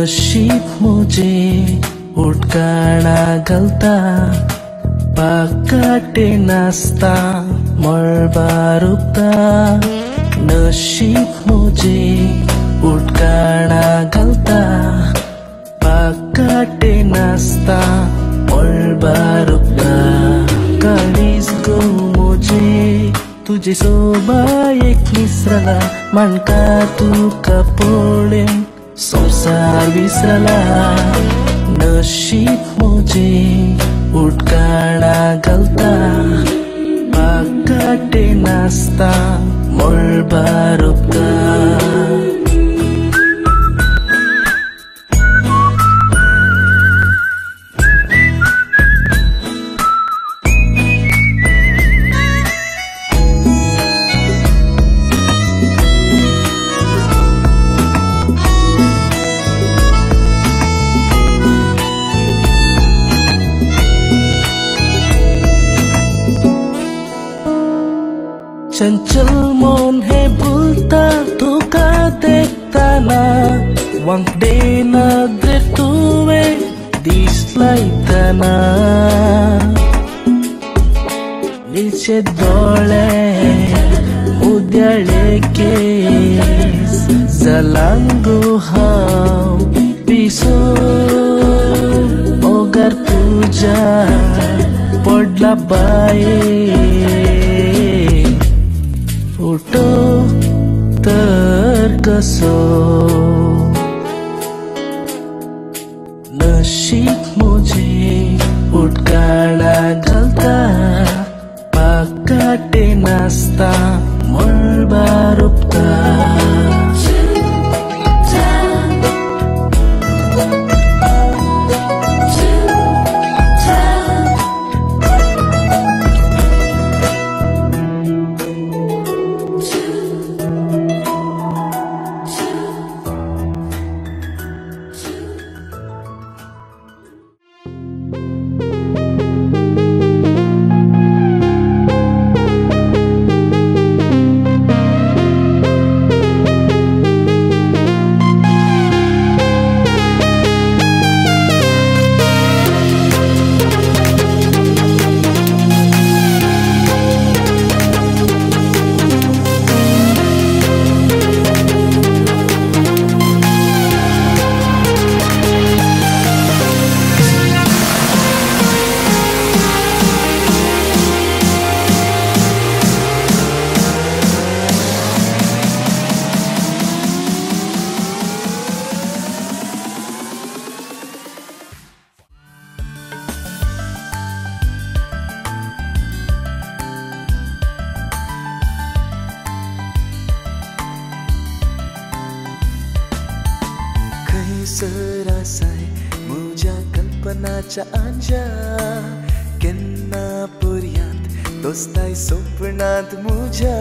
नशीब मुझे उठकाना गलता पाकाटे नास्ता मळबारुक्ता नशीब मुझे उठकाना गलता पाकाटे नास्ता मळबारुक्ता काळीज गो मुझे तुझे सोबा एक मिसरला मानका तुका पळोवन संसार विसरला नशीब मुझे उठकाना गलता पाकाटे नास्ता मळबारुक्ता चंचल मन है भूलता धोखा देता ना वांगडे नदरे तुवे दिसलायतना नीचे दोळे उद्याळे केस जलांगो हांव पिसो ओगार तुझ्या पडला बाये फोटो तर कसो नशीब मुझे उठकाना गलता पाकाटे नास्ता मळबारुक्ता सरासाय मुझ्या कल्पनाच्या आंजा केन्ना पर्यंत दोस्ताय स्वप्नांत मुझ्या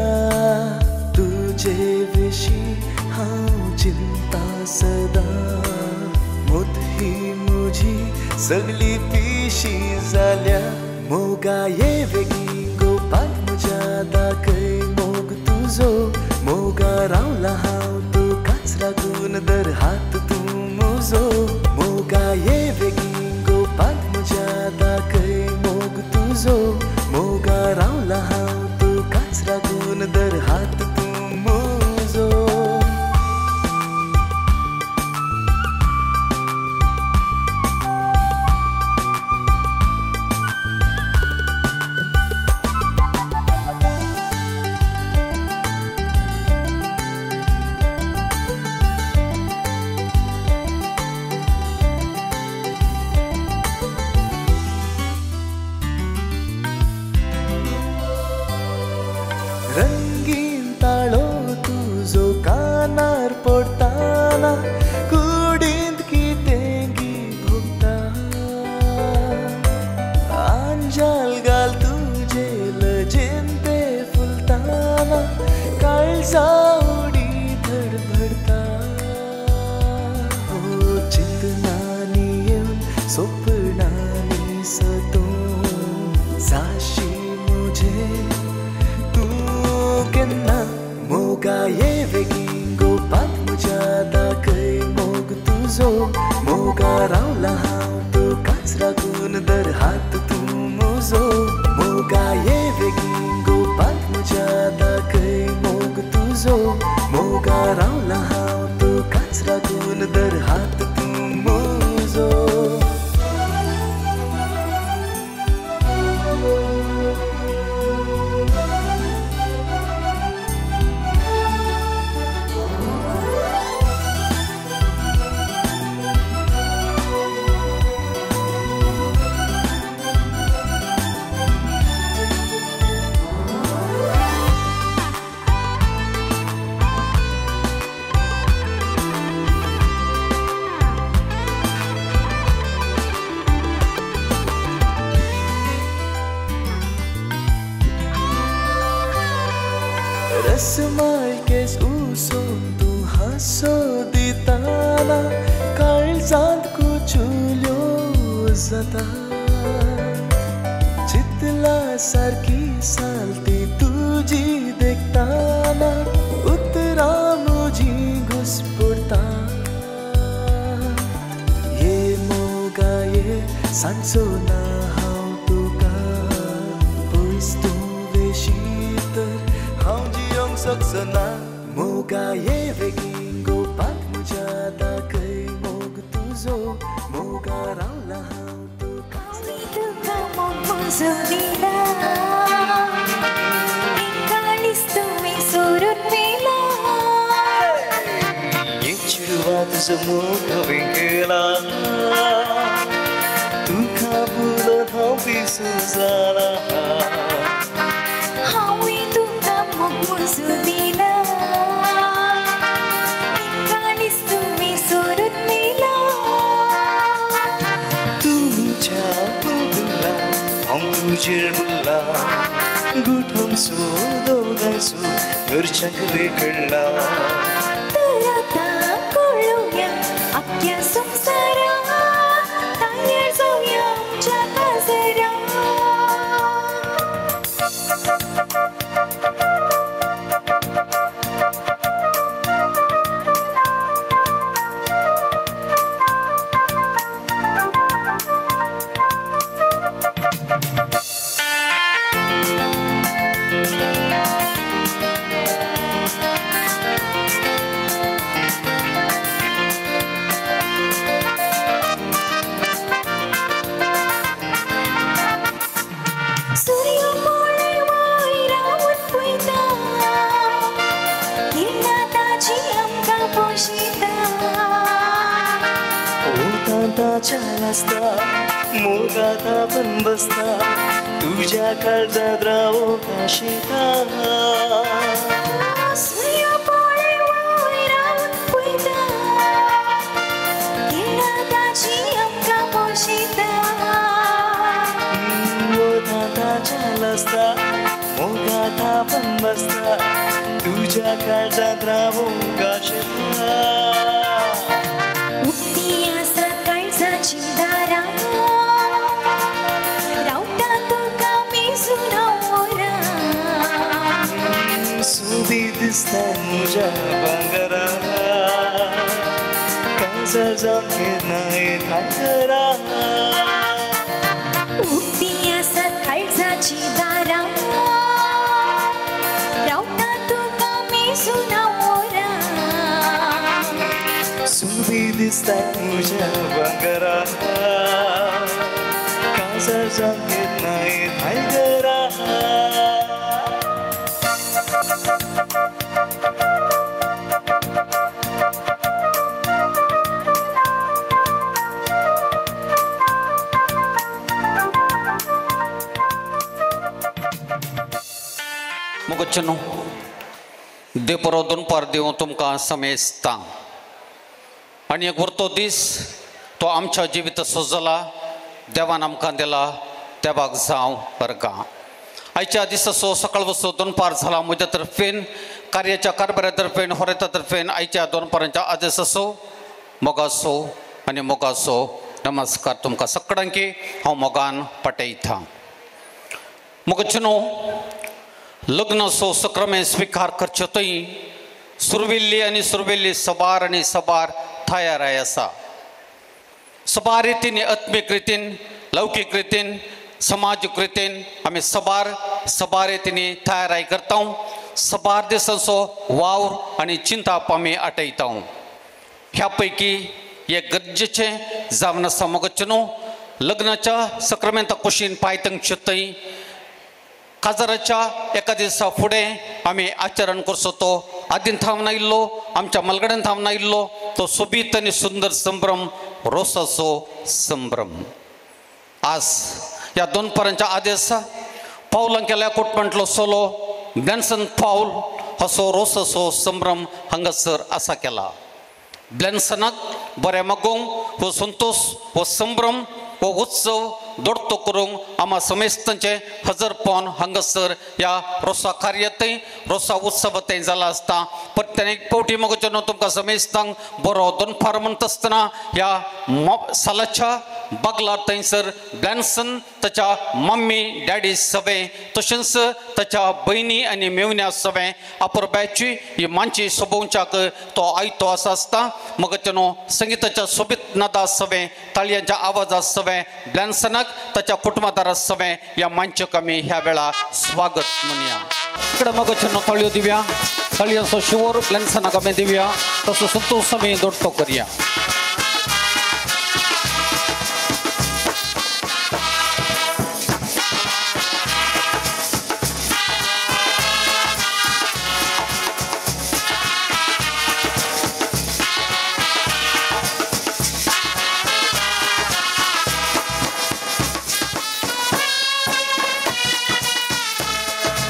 तुझे विशीं हांव चिंता सदा मोठी मुझी सगली पिशी जाल्या मोगाये वेगी गोपाल मुझ्या दाखय मोग तुझो मोगा रावला हांव तुकाच लागून दर हात मोगा ये वेगी गोपाल मुझ्या दाखय मोग तुझो मोगा रावला हांव तुकाच लागून दर हात तूं म्हजो रंगीन ताळो तुझो कानार पडताना कुडींत कितें गीत भोगता आंजाल घाल तुजे लजेन ते फुलताना काळजा उडी धडधडता हो चिंतनांनी येवन स्वप्नांनी सतून जाशी मुझे मोगा ये वेगी गोपाल मुझ्या दाखय मोग तुझो तुझो मोगा रावला हांव तू काचरा गुण दर हात तू मुजो मोगा ये बेगीन गोपाक म्हज्या दाखय मोग तुझो मोगा रावला हांव तू काचरा गुण दर हात तू मुजो रसमाई केस उसोन तू हासो दिताना काळजांत कुचुल्यो जाता चितला सारकी सालती तुजी देखताना उतरा म्हजी घुसपडटा ये मोगा ये सांजचो ना हांव तुका पयस तूं वेशीत हांव जियोंक शकचना मोगा ये बेगीन गोपाक म्हज्या दाखय मोग तुजो मोगा रावला हांव तुका मोग म्हजो दिला एकाडीस तुमी सोडून मेला ये चिडवा तुजो मोग हांवें केला तुका बुलोन हांव पिसू जाला म्हजो दिला एकाडीस तुमी सोडून मेला तुमच्या बदला हांव तुजेर बुडला गुठोमचो दोगांचो घरच्यांक वेगळा तर आतां कळुया आख्या संवसाराक तयार जावया आमच्या काजराक मोगात आपण बसता तुझ्या काळजात रावो काशिता सूर्य पळे वयर रावन पळयता किरणाची आमकां पोशिता मोगाताच्या लासता मोगात आपण बसता तुझ्या काळजात रावो काशिता उक्ती आसात काळजाची दारां रावता तुका मेजून हांव सुबी दिसता म्हज्या भांगरा काजळ जावं नाय भांगरा उक्ती आसात काळजाची दारां रावता तुका मेजून हांव सुबी दिसता म्हज्या भांगरा काजळ जावं नाय भांगरा मुगचनो देवरो दोनपार देव तुमकां समेजता आनी एक उरतो दीस तो आमच्या जिवीत सजला देवान आमकां दिला देवाक जावं बरका आयच्या दिसाचो सकाळ वचो दोनपार जाला म्हज्या तर्फेन कार्याच्या कारभारा तर्फेन होरेता तर्फेन आयच्या दोनपारांच्या आदेश असो मोगासो आनी मोगासो नमस्कार तुमकां सगळ्यांकी हांव मोगान पटयता मुगचनो लग्न असो सक्रमे स्वीकार करचे थंय सुरविल्ली आनी सुरविल्ली सबार आनी सबार तयार आसा सबार रितीन आत्मीक रितीन लौकीक रितीन समाजीक रितीन आमी सबार रितीनी तयाराय करता सबार दिसांचो वावर आनी चिंताप आमी आटयता ह्या पैकी एक गरजेचें जावन आसा मोगचे न्हू लग्नाच्या सक्रामेंता कुशीन पायतंग चित्तय काजाराच्या एका दिसा फुडें आमी आचरण करचो तो आदीन थांवन आयिल्लो आमच्या मलगड्यान थांवन आयिल्लो तो सोबीत आनी सुंदर संभ्रम रोसाचो संभ्रम आज ह्या दोनपरांच्या आदी आसा पावलां केल्या कोटमंटलो सोलो ब्लॅन्सन पावल असो रोसाचो संभ्रम हांगासर आसा केला ब्लॅन्सनाक बरें मागोवंक हो संतोश हो संभ्रम हो उत्सव दोडतो करूंक आम्हा समेस्तांचे हजरपण हांगासर ह्या रोसा कार्यातय रोसा उत्सवातय जाला आसता प्रत्येक पावटी मोगचे न्हू तुमकां समेस्तांक बरो दोनफार म्हणटा आसतना ह्या सालाच्या बागलार थंयसर ब्लॅन्सन ताच्या मम्मी डॅडी सवे तशेंच ताच्या भयणी आनी मेवण्या सवे अपुरबायची ही मानची सोबोवच्याक तो आयतो आसता मोगचे न्हू संगीताच्या सोबीत नादा सवे ताळयांच्या आवाजा सवे ब्लॅन्सनाक ताच्या कुटुंबादारा सवे ह्या मंचाक आमी ह्या वेळा स्वागत म्हणया इकडे मोगचे न्हू तळयो दिवया तळयांचो शिवोर ब्लॅन्सनाक आमी दिवया तसो संतोष आमी दोडतो करया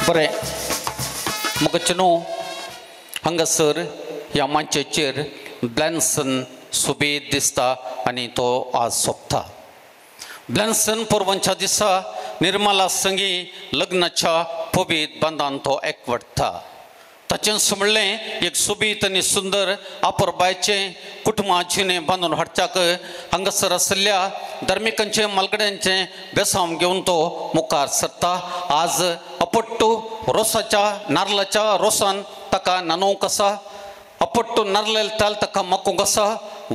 बरें मोगचे न्हू हांगासर ह्या मंचाचेर ब्लॅन्सन सोबीत दिसता आनी तो आज सोंपता ब्लॅन्सन पोरवांच्या दिसा निर्मला संगी लग्नाच्या पबीत बांदान तो एकवटता ताचें म्हणलें एक सोबीत आनी सुंदर अपुरबायचें कुटुंबा जिणें बांदून हाडच्याक हांगासर आशिल्ल्या धार्मिकांचे मलगड्यांचें बेसांव घेवन तो मुखार सरता आज अपट्टू रोसाच्या नारळाच्या रोसान ताका नानोवंक आसा अपट्टू नारळ ताल ताका मागोवंक आसा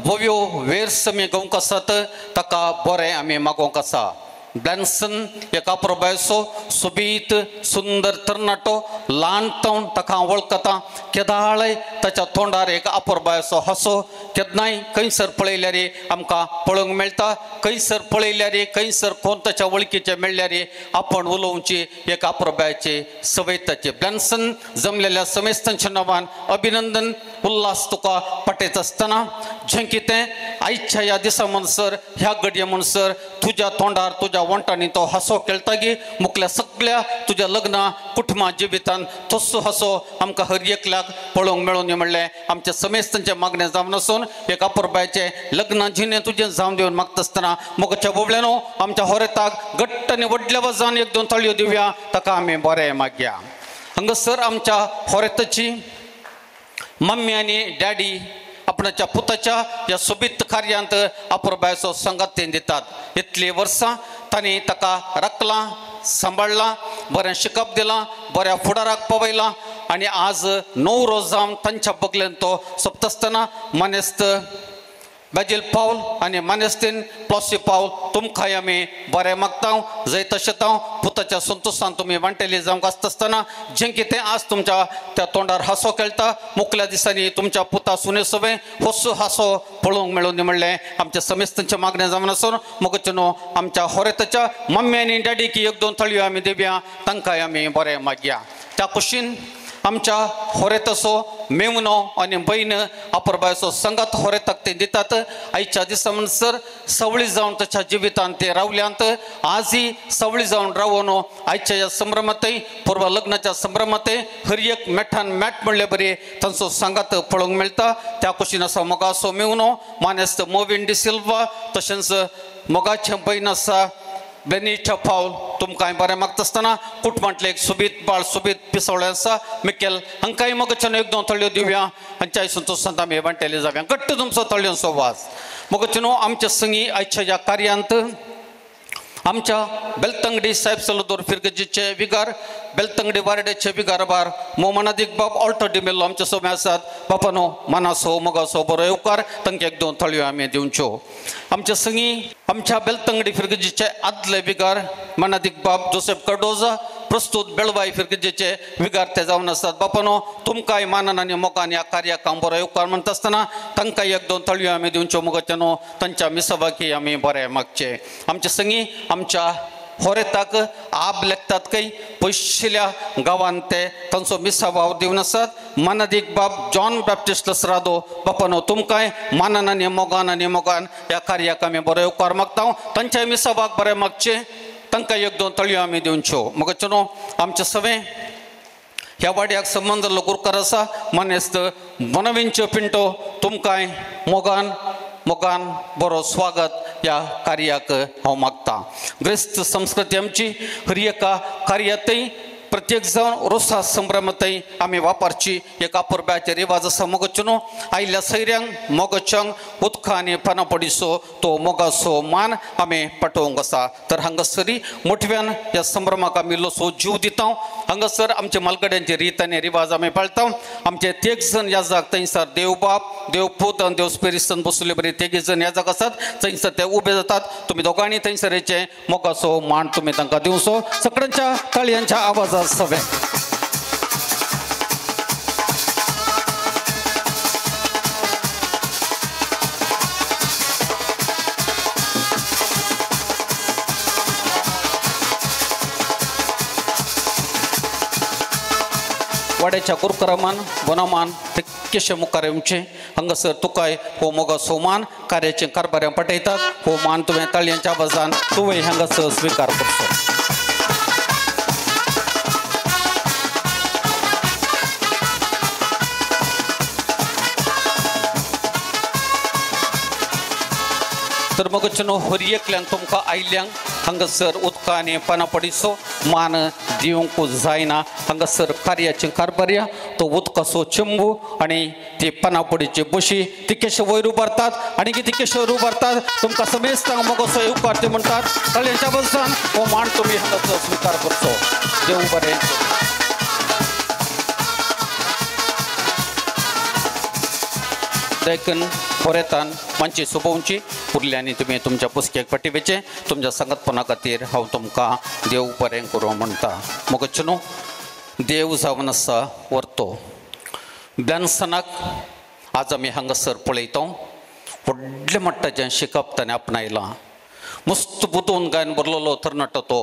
वोव्यो वेर्स आमी घेवंक आसात ताका बरें आमी मागोवंक आसा ब्लॅन्सन एक अपुरबायचो सोबीत सुंदर तरणाटो ल्हान तावन ताका वळखता केदाळय ताच्या तोंडार एक अपुरबायचो हांसो केन्नाय खंयसर पळयल्यार आमकां पळोवंक मेळटा खंयसर पळयल्यार खंयसर कोण ताच्या वळखीचे मेळ्ळ्यार आपण उलोवची एक अपुरबायचे सवय ताची ब्लॅन्सन जमलेल्या समेस्तांच्या नांवान अभिनंदन उल्हास तुका पटयत आसतना जें कितें आयच्या ह्या दिसा म्हणसर ह्या घडये म्हणसर तुज्या तोंडार तुज्या वंटांनी तो हांसो खेळटागी मुखल्या सगळ्या तुज्या लग्ना कुटुंबा जिवितान तसो हांसो आमकां हर एकल्याक पळोवंक मेळून म्हणलें आमच्या समेस्तांचें मागणें जावन आसून एक अपुरबायचें लग्न जिणें तुजें जावन दिवन मागता आसतना मोगच्या बोबड्यानो आमच्या होरेताक घट्ट आनी व्हडल्या वजान एक दोन तळयो दिवया ताका आमी बरें मागया हांगासर आमच्या होरेताची मम्मी आनी डॅडी आपणाच्या पुताच्या ह्या सोबीत कार्यांत अपुरबायचो संगातेन दितात इतली वर्सां तांणी ताका राखलां सांबाळलां बरें शिकप दिलां बऱ्या फुडाराक पवयलां आनी आज 9 रोज जावन तांच्या बगलेन तो सोंपता आसतना मनेस्त बाजील पावल आनी मानेस्तीन प्लॉसी पावल तुमकांय आमी बरें मागता जंय तशें तांव पुताच्या संतोशान तुमी वांटेली जावंक आसता आसतना जें कितें आज तुमच्या त्या तोंडार हांसो खेळटा मुखल्या दिसांनी तुमच्या पुता सुने सवे होसो हांसो पळोवंक मेळून म्हणलें आमच्या समेस्तांचें मागणें जावन आसून मोगचे न्हू आमच्या होरेताच्या मम्मी आनी डॅडीक एक दोन तळयो आमी दिवया तांकांय आमी बरें मागया त्या कुशीन आमच्या होरेताचो मेवनो आनी भयण अपुरबायचो संगात होरेताक ते दितात आयच्या दिसा म्हणसर सवळी जावन ताच्या जिवितांत ते रावल्यांत आजय सवळी जावन रावून आयच्या ह्या संभ्रमातय पूर्व लग्नाच्या संभ्रमातय हर एक मेठान मेट म्हणले बरे तांचो सांगात पळोवंक मेळटा त्या कुशीन आसा मोगाचो मेवनो मानेस्त मोविन डी सिल्वा तशेंच मोगाचें भयण आसा बेनीच्या पावल तुमकांय बरें मागता आसतना कुटुंबांतलें एक सोबीत बाळ सोबीत पिसवळें आसा मिकेल हांकांय मोगच्यान एक दोन तळयो दिवया हांच्याय संतोशांत आमी वांटेले जावया घट्ट तुमचो तळयांचो वाज मोगचे न्हू आमच्या संगी आयच्या ह्या कार्यांत आमच्या बेलतंगडी साहेब सलदोर फिरगजीचे विगार बेलतंगडी वार्डेचे विगारभार मोमनादिक बाब ऑल्टो मेल्लो आमचे सोमे आसात बापानो मानासो मोगासो बरो येवकार तांकां एक दोन थळयो आमी दिवच्यो आमचे संगी आमच्या बेलतंगडी फिरगजीचे आदले विगार मानादिक बाब जोसेफ कार्डोजा प्रस्तुत बेळवाई फिरगजेचे विगार ते जावन आसात बापानो तुमकांय मानान आनी मोगान ह्या कार्याक बरो येवकार म्हणटा आसतना तांकांय एक दोन थळयो आमी दिवच्यो मोगाच्यानो तांच्या मिसवाकी आमी बरे मागचे आमचे संगी आमच्या होरेताक आब लेखतात काही पयशिल्ल्या गांवांत ते तांचो मिसाभाव दिवन आसात मानादिक बाब जॉन बॅप्टिस्ट लसरादो बापानो तुमकांय मानान आनी मोगान ह्या कार्याक आमी बरो येवकार मागता तांच्या मिसाभाक बरें मागचे तांकां एक दोन थळयो आमी दिवच्यो मोगाच्यानो आमचे सगळे ह्या वाड्याक संबंद गुरकार आसा मनेस्त बनविंचो पिंटो तुमकांय मोगान बरो स्वागत ह्या कार्याक हांव मागतां ग्रेस्त संस्कृती आमची हर एका कार्यातय प्रत्येक जावन रोसा संभ्रमातय आमी वापरची एक अपुरब्याचे रिवाज आसा मोगाच्यानो आयिल्ल्या सैऱ्यांक मोगाच्यांक उदकां आनी पानां पडिसो तो मोगाचो मान आमी पाठोवंक आसा तर हांगासरी मोठव्यान ह्या संभ्रमाक आमी इल्लोसो जीव दिता हांगासर आमचे मालगड्यांचे रीत आनी रिवाज आमी पाळटा आमचे तेग जण याजाक थंयसर देवबाप देवपूत आनी देवस्पिरिस्तन बसले बरे तेगी जण याजाक आसात थंयसर ते उबे जातात तुमी दोगांनी थंयसरेचे मोगाचो मान तुमी तांकां दिवचो सगळ्यांच्या ताळयांच्या आवाजात सवे वाड्याच्या कुरकरामान वनामान तितकेशे मुखार येवचे हांगासर तुकाय हो मोगाचो मान कार्याचे कारभाऱ्यां पटयतात हो मान तुवें ताळयांच्या आवाजान तुवें हांगासर स्विकार करचो तर मोगाच्यानो हर एकल्यांक तुमकां आयल्यांक हांगासर उदकां आनी पानां पडिसो मान दिवंक जायना हांगासर कार्याचे कारभार्या तो उदकाचो चेंबू आनी ती पानां पडीची बशी तितकेशे वयर उबारतात आनी तितकेशे वयर उबारतात तुमकां समेस्तांक मोगाचो येवकार ते म्हणटात ताळयांच्या आवाजान हो मान तुमी हांगासर स्विकार करचो देव बरें देखून होरेतान मानची सोबोवची उरल्यांनी तुमी तुमच्या पुस्तकेक पटिवेचे तुमच्या संगतपणा खातीर हांव तुमकां देव बरें करूं म्हणटा मोगाच्यानो देव जावन आसा व्हरतो ब्यानसनाक आज आमी हांगासर पळयता व्हडले मट्टाचें शिकप ताणें आपणायलां मस्त बुदोवन गायन बरलोलो तरणाटो तो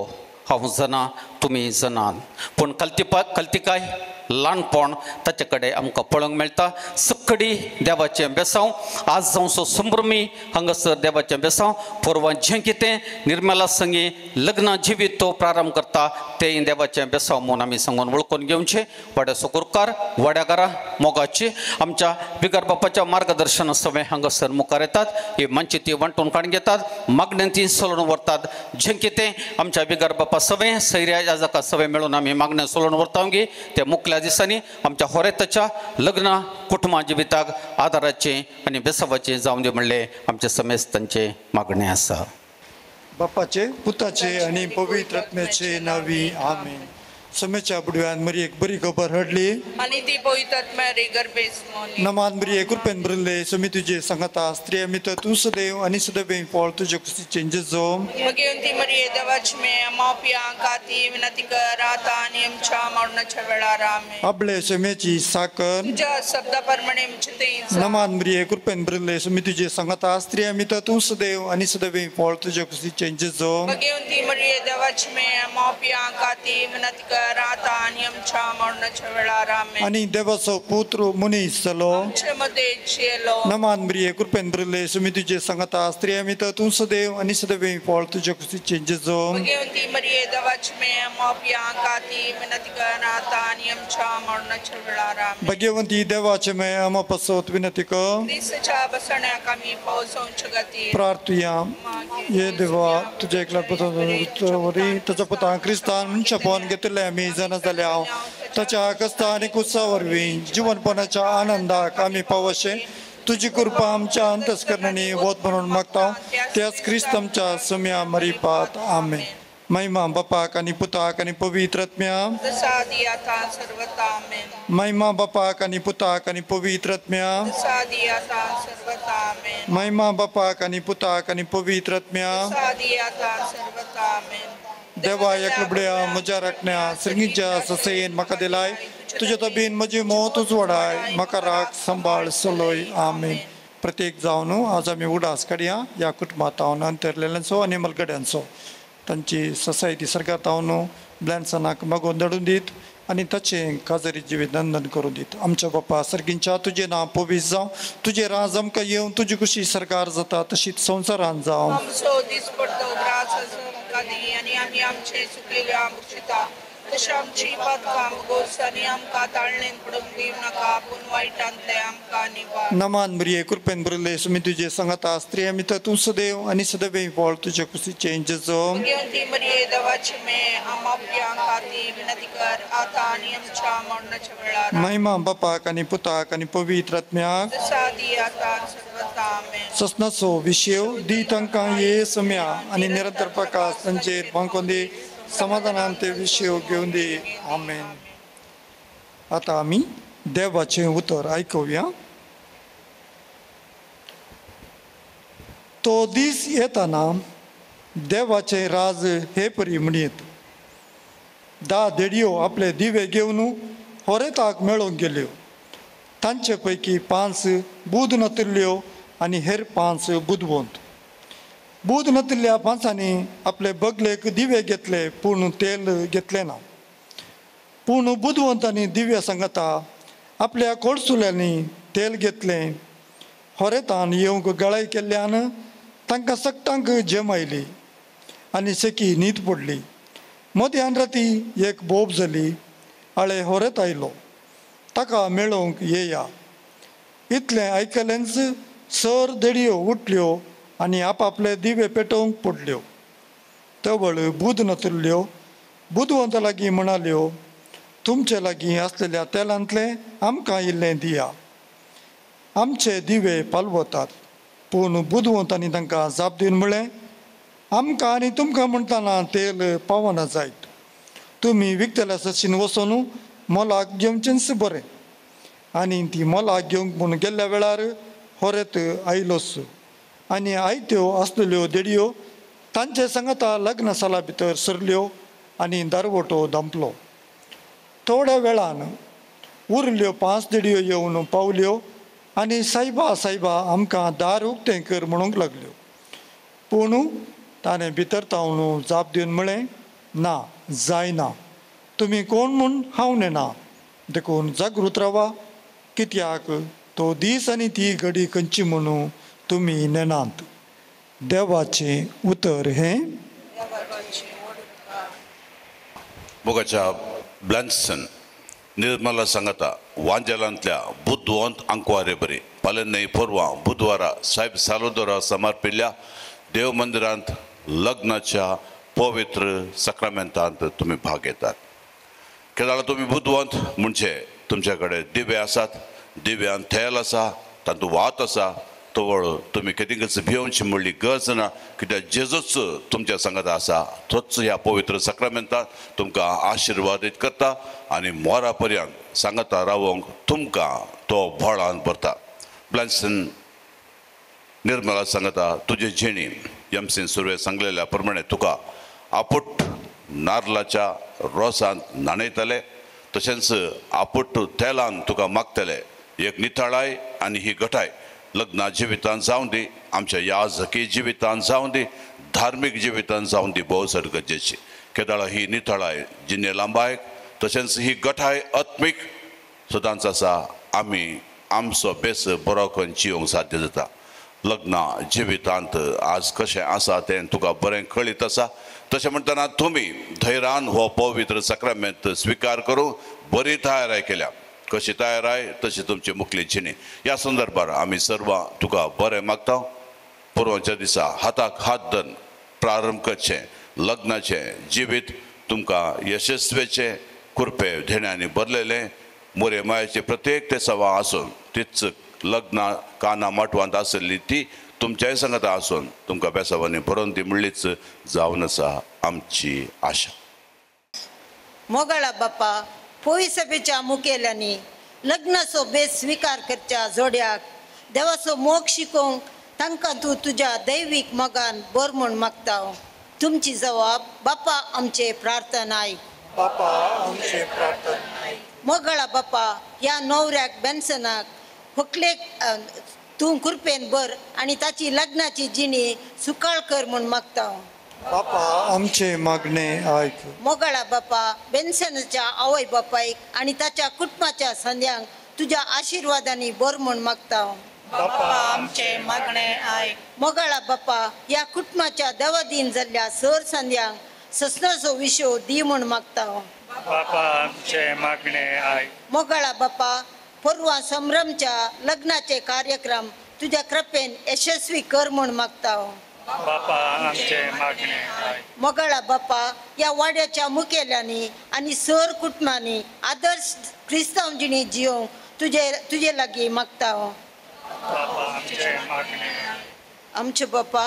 हांव जाणा तुमी जाणात पूण कल्तिकाय ल्हानपण ताचे कडेन आमकां पळोवंक मेळटा सक्कडी देवाचें बेसांव आज जावचो संभ्रमी हांगासर देवाचें बेसांव पोरवां जें कितें निर्मला संगी लग्न जिवीत तो प्रारंभ करता तें देवाचें बेसांव म्हणून आमी सांगून वळखून घेवचें वाड्या सोकुरकार वाड्याकारां मोगाची आमच्या बिगर बापाच्या मार्गदर्शना सवय हांगासर मुखार येतात ही मंची ती वांटून काडून घेतात मागण्यांत ती सोडून व्हरतात जें कितें आमच्या बिगर बापा सवय सैऱ्या याजका सवय मेळून आमी मागण्या सोडून व्हरता गे त्या मुखल्या दिसांनी आमच्या होरेताच्या लग्न कुटुंबा जिविताक आदाराचे आनी बेसावाचे जावं दी म्हणले आमचे समेस्तांचे मागणे आसा बापाचे पुताचे आणि पवित्र आत्म्याचे नावी आमेन समेच्या बुडव्यान मरी एक बरी खबर हडली आणि ती पवित्र आत्म्या रे गर्भेस मोनी नमान मरी एक कृपेन भरले समी तुझे संगता स्त्री अमित तू सदैव आणि सदैव फळ तुझे कुसी चेंजेस जो मगे ती मरी देवाच मे मापिया काती विनती कर आता आणि आमच्या मरणाच्या वेळार आमेन आपले समेची साकर तुझ्या शब्दाप्रमाणे आमचे ते नमान मरी एक कृपेन भरले समी तुझे संगता स्त्री अमित तू सदैव आणि सदैव फळ तुझे कुसी चेंजेस जो मगे ती मरी देवाच मे मापिया काती विनती कर आता आणि आमच्या मरणाच्या वेळार आमेन आणि देवाचो पुत्र मनीस जालो आमचे मध्ये जेलो नमान मरी एक कृपेन भरले समी तुझे संगता स्त्री अमित तू सदैव आणि सदैव फळ तुझे कुसी चेंजेस जो मगे ती मरी देवाच मे मापिया काती विनती कर आता आणि आमच्या मरणाच्या वेळार आमेन भगवंती देवाचे मे आम्हा पसवत विनती कर दिसच्या बसण्याक आम्ही पावसांच्या गती प्रार्थुया ये देवा तुझ्या एकला पुतरी त्याचा पुता क्रिस्तान मनशा पोवन घेतले आम्ही जण जाले हांव ताच्या कस्ता आनी उत्साह वरवीं जीवनपणाच्या आनंदाक आमी पावशे तुझी कृपा आमच्या अंतस्करणाने वोत म्हणून मागता त्याच ख्रिस्त आमच्या सम्या मरीपात आमेन. महिमा बापाक आणि पुताक आणि पवित्र आत्म्या जसा आधी आता सर्वथा आमेन. महिमा बापाक आणि पुताक आणि पवित्र आत्म्या जसा आधी आता सर्वथा आमेन. महिमा बापाक आणि पुताक आणि पवित्र आत्म्या जसा आधी आता सर्वथा आमेन. देवा एकलबड्या म्हज्या राखण्या श्रींच्या ससेन म्हाका दिलाय तुझ्या तबीन म्हजी मोत उजवडाय म्हाका राख संभाळ सलोय आमेन. प्रत्येक जावन आज आमी उडास काडया ह्या कुटुंबात हांव अंतरलेल्यांचो आनी मलगड्यांचो तांची सोसायटी सरकार हांव ब्लॅन्सनाक मागून धाडून दीत आनी ताचें काजरी जिवीत नंदन करून दीत. आमच्या बापा सर्गींच्या तुजें नांव पवित्र जावं तुजें राज आमकां येवन तुजी कशी सरकार जाता तशीच संवसारांत जावं. आमचो दीस पडतो ग्रास आमकां दी आनी आमी आमचे चुकलेले आमक्षिता तशें आमची पातकां गोस आनी आमकां ताळणेन पडूंक दिव नाका पूण वायटांतले आमकां निवार. नमान मरिये कृपेन बरले सुमी तुजे सांगाता स्त्री आमी तूं सदैव आनी सदैव फळ तुजे कुशीचे जेजो ती मरिये देवाची मे आमाप्यांक खाती विनंती कर आता आनी आमच्या मरणाच्या वेळार. महिमा बापाक आणि पुताक आणि पवित्र आत्म्याक जसा आधी आता सर्वथा आमेन. ससनाचो विशेव दी तांकां ये सम्या आनी निरंतर प्रकाश तांचेर बांकोन दी समाधानान ते विशेव घेवन दी आमेन. आता आमी देवाचें उतर आयकुया. तो दीस येताना देवाचें राज हे परी म्हणीत 10 देडयो आपले दिवे घेवन होरेताक मेळोंक गेल्यो. तांचे पैकी 5 बुध नतिल्ल्यो आनी हेर 5 बुदवंत. बुध नतिल्ल्या 5 आपले बगलेक दिवे घेतले पूण तेल घेतले ना. पूण बुदवंतांनी दिव्या सांगता आपल्या कोडसुल्यांनी तेल घेतलें. होरेतान येवंक गळाय केल्ल्यान तांकां सकटांक जेम आयली आनी सेकी न्हीद पडली. मध्यान राती एक बोब जाली. आळे होरेत आयलो ताका मेळोवंक येया. इतलें आयकलेंच सर देडयो उठल्यो आनी आपआपले दिवे पेटोवंक पडल्यो. तवळ बुध नतिल्ल्यो बुदवंत लागीं म्हणाल्यो तुमचे लागीं आसलेल्या तेलांतलें आमकां इल्लें दिया. आमचे दिवे पालवतात. पूण बुदवंतांनी तांकां जाप दिवन म्हळें आमकां आनी तुमकां म्हणटाना तेल पावना जायत. तुमी विकतल्या सशीन वचून मोलाक घेवचेंच बरें. आनी ती मोलाक घेवंक म्हूण गेल्ल्या वेळार होरेत आयलोच आनी आयत्यो आसलेल्यो देडयो तांचे सांगता लग्न साला भितर सरल्यो आनी दारवटो दंपलो. थोड्या वेळान उरल्यो 5 देडयो येवन पावल्यो आनी सायबा सायबा आमकां दार उक्तें कर म्हणूंक लागल्यो. पूण ताणें भितर तावन जाप दिवन म्हळें ना जायना. तुमी कोण म्हूण हांव नेना. देखून जागृत रावा कित्याक तो दीस आनी ती घडी खंयची म्हणून तुमी नेनात. देवाचें उतर हें. मोगाच्या ब्लॅन्सन निर्मला सांगता वांजेलांतल्या बुधवंत आंकवारे बरी पालन्नई पोरवां बुधवारा साहेब सालोदरा समर्पिल्ल्या देव मंदिरांत लग्नाच्या पवित्र सक्रमेंतांत तुम्ही भाग घेतात. केदाळ तुम्ही बुधवंत म्हणजे तुमचे कडेन दिवे आसात. दिव्यान तेल आसा तातूंत वात आसा. तवळ तुमी केदींच भिवची म्हणली गरज ना कित्याक जेजूच तुमच्या सांगात आसा. तोच ह्या पवित्र सक्रमेंतांत तुमकां आशिर्वादीत करता आनी मोरा पर्यंत सांगता रावोंक तुमकां तो बळान भरता. ब्लॅन्सन निर्मला सांगता तुजे जिणी एमसीन सुरवे सांगलेल्या प्रमाणे तुका आपुट नारलाच्या रोसांत न्हाणयतले तशेंच आपुट तेलान तुका मागतले. एक नितळाय आनी ही घटाय लग्ना जिवितांत जावं दी आमच्या याजकी जिवितांत जावं दी धार्मीक जिवितांत जावं दी भोवसर गरजेची. केदाळ ही नितळाय जिने लांबायक तशेंच ही घटाय आत्मीक सदांच आसा. आमी आमचो बेस बरो करून जिवंक साध्य जाता. लग्ना जिवितांत आज कशें आसा तें तुका बरें कळीत आसा. तशें म्हणटना तुमी धैर्यान हो पवित्र सक्रमेंत स्विकार करूं बरी तयाराय केल्या. कशी तयाराय तशी तुमची मुखली जिणी. ह्या संदर्भात आमी सर्व तुका बरें मागता. पुरवाच्या दिसा हाताक हात धरून प्रारंभ करचें लग्नाचें जिवीत तुमकां यशस्वेचें कृपे धेण्यानी भरलेलें मोरे मायेचे प्रत्येक ते सवा आसून तीच लग्न काना मटवांत आसली ती तुमच्याय सांगता आसून तुमकां बेसावांनी बरोवन ती म्हणलीच जावन आसा आमची आशा. मोगळा बाप्पा पोई सभेच्या मुखेल्यांनी लग्नाचो बेस स्वीकार करच्या जोड्याक देवाचो मोग शिकोवंक तांकां तूं तुज्या दैवीक मोगान बर म्हूण मागता. तुमची जबाब बाप्पा आमचे प्रार्थना आयक. बापा आमचे प्रार्थना मोगळा बाप्पा ह्या न्हवऱ्याक बेन्सनाक व्हंकलेक तूं कृपेन बर आनी ताची लग्नाची जिणी सुकाळ कर म्हूण मागता. बापा आमचे मागणे आयक. मोगळा बाप्पा बेन्सनाच्या आवय बापायक आनी ताच्या कुटुंबाच्या संद्यांक तुज्या आशिर्वादांनी बर म्हूण मागता. बाप्पा आमचे मागणे आयक. मोगळा बाप्पा ह्या कुटुंबाच्या देवाधीन जाल्ल्या सर संद्यांक ससनाचो विशो दी म्हूण मागता. बापा आमचे मागणे आयक. मोगळा बाप्पा परवा संभ्रमच्या लग्नाचे कार्यक्रम तुझ्या कृपेन यशस्वी कर म्हूण मागता. बापा आमचे मागणे आयक. मोगळा बाप्पा या वाड्याच्या मुखेल्यांनी आनी सर कुटुंबांनी आदर्श क्रिस्तांव जिणी जियोंक तुजे लागीं मागता. बापा आमचे मागणे आमचे बाप्पा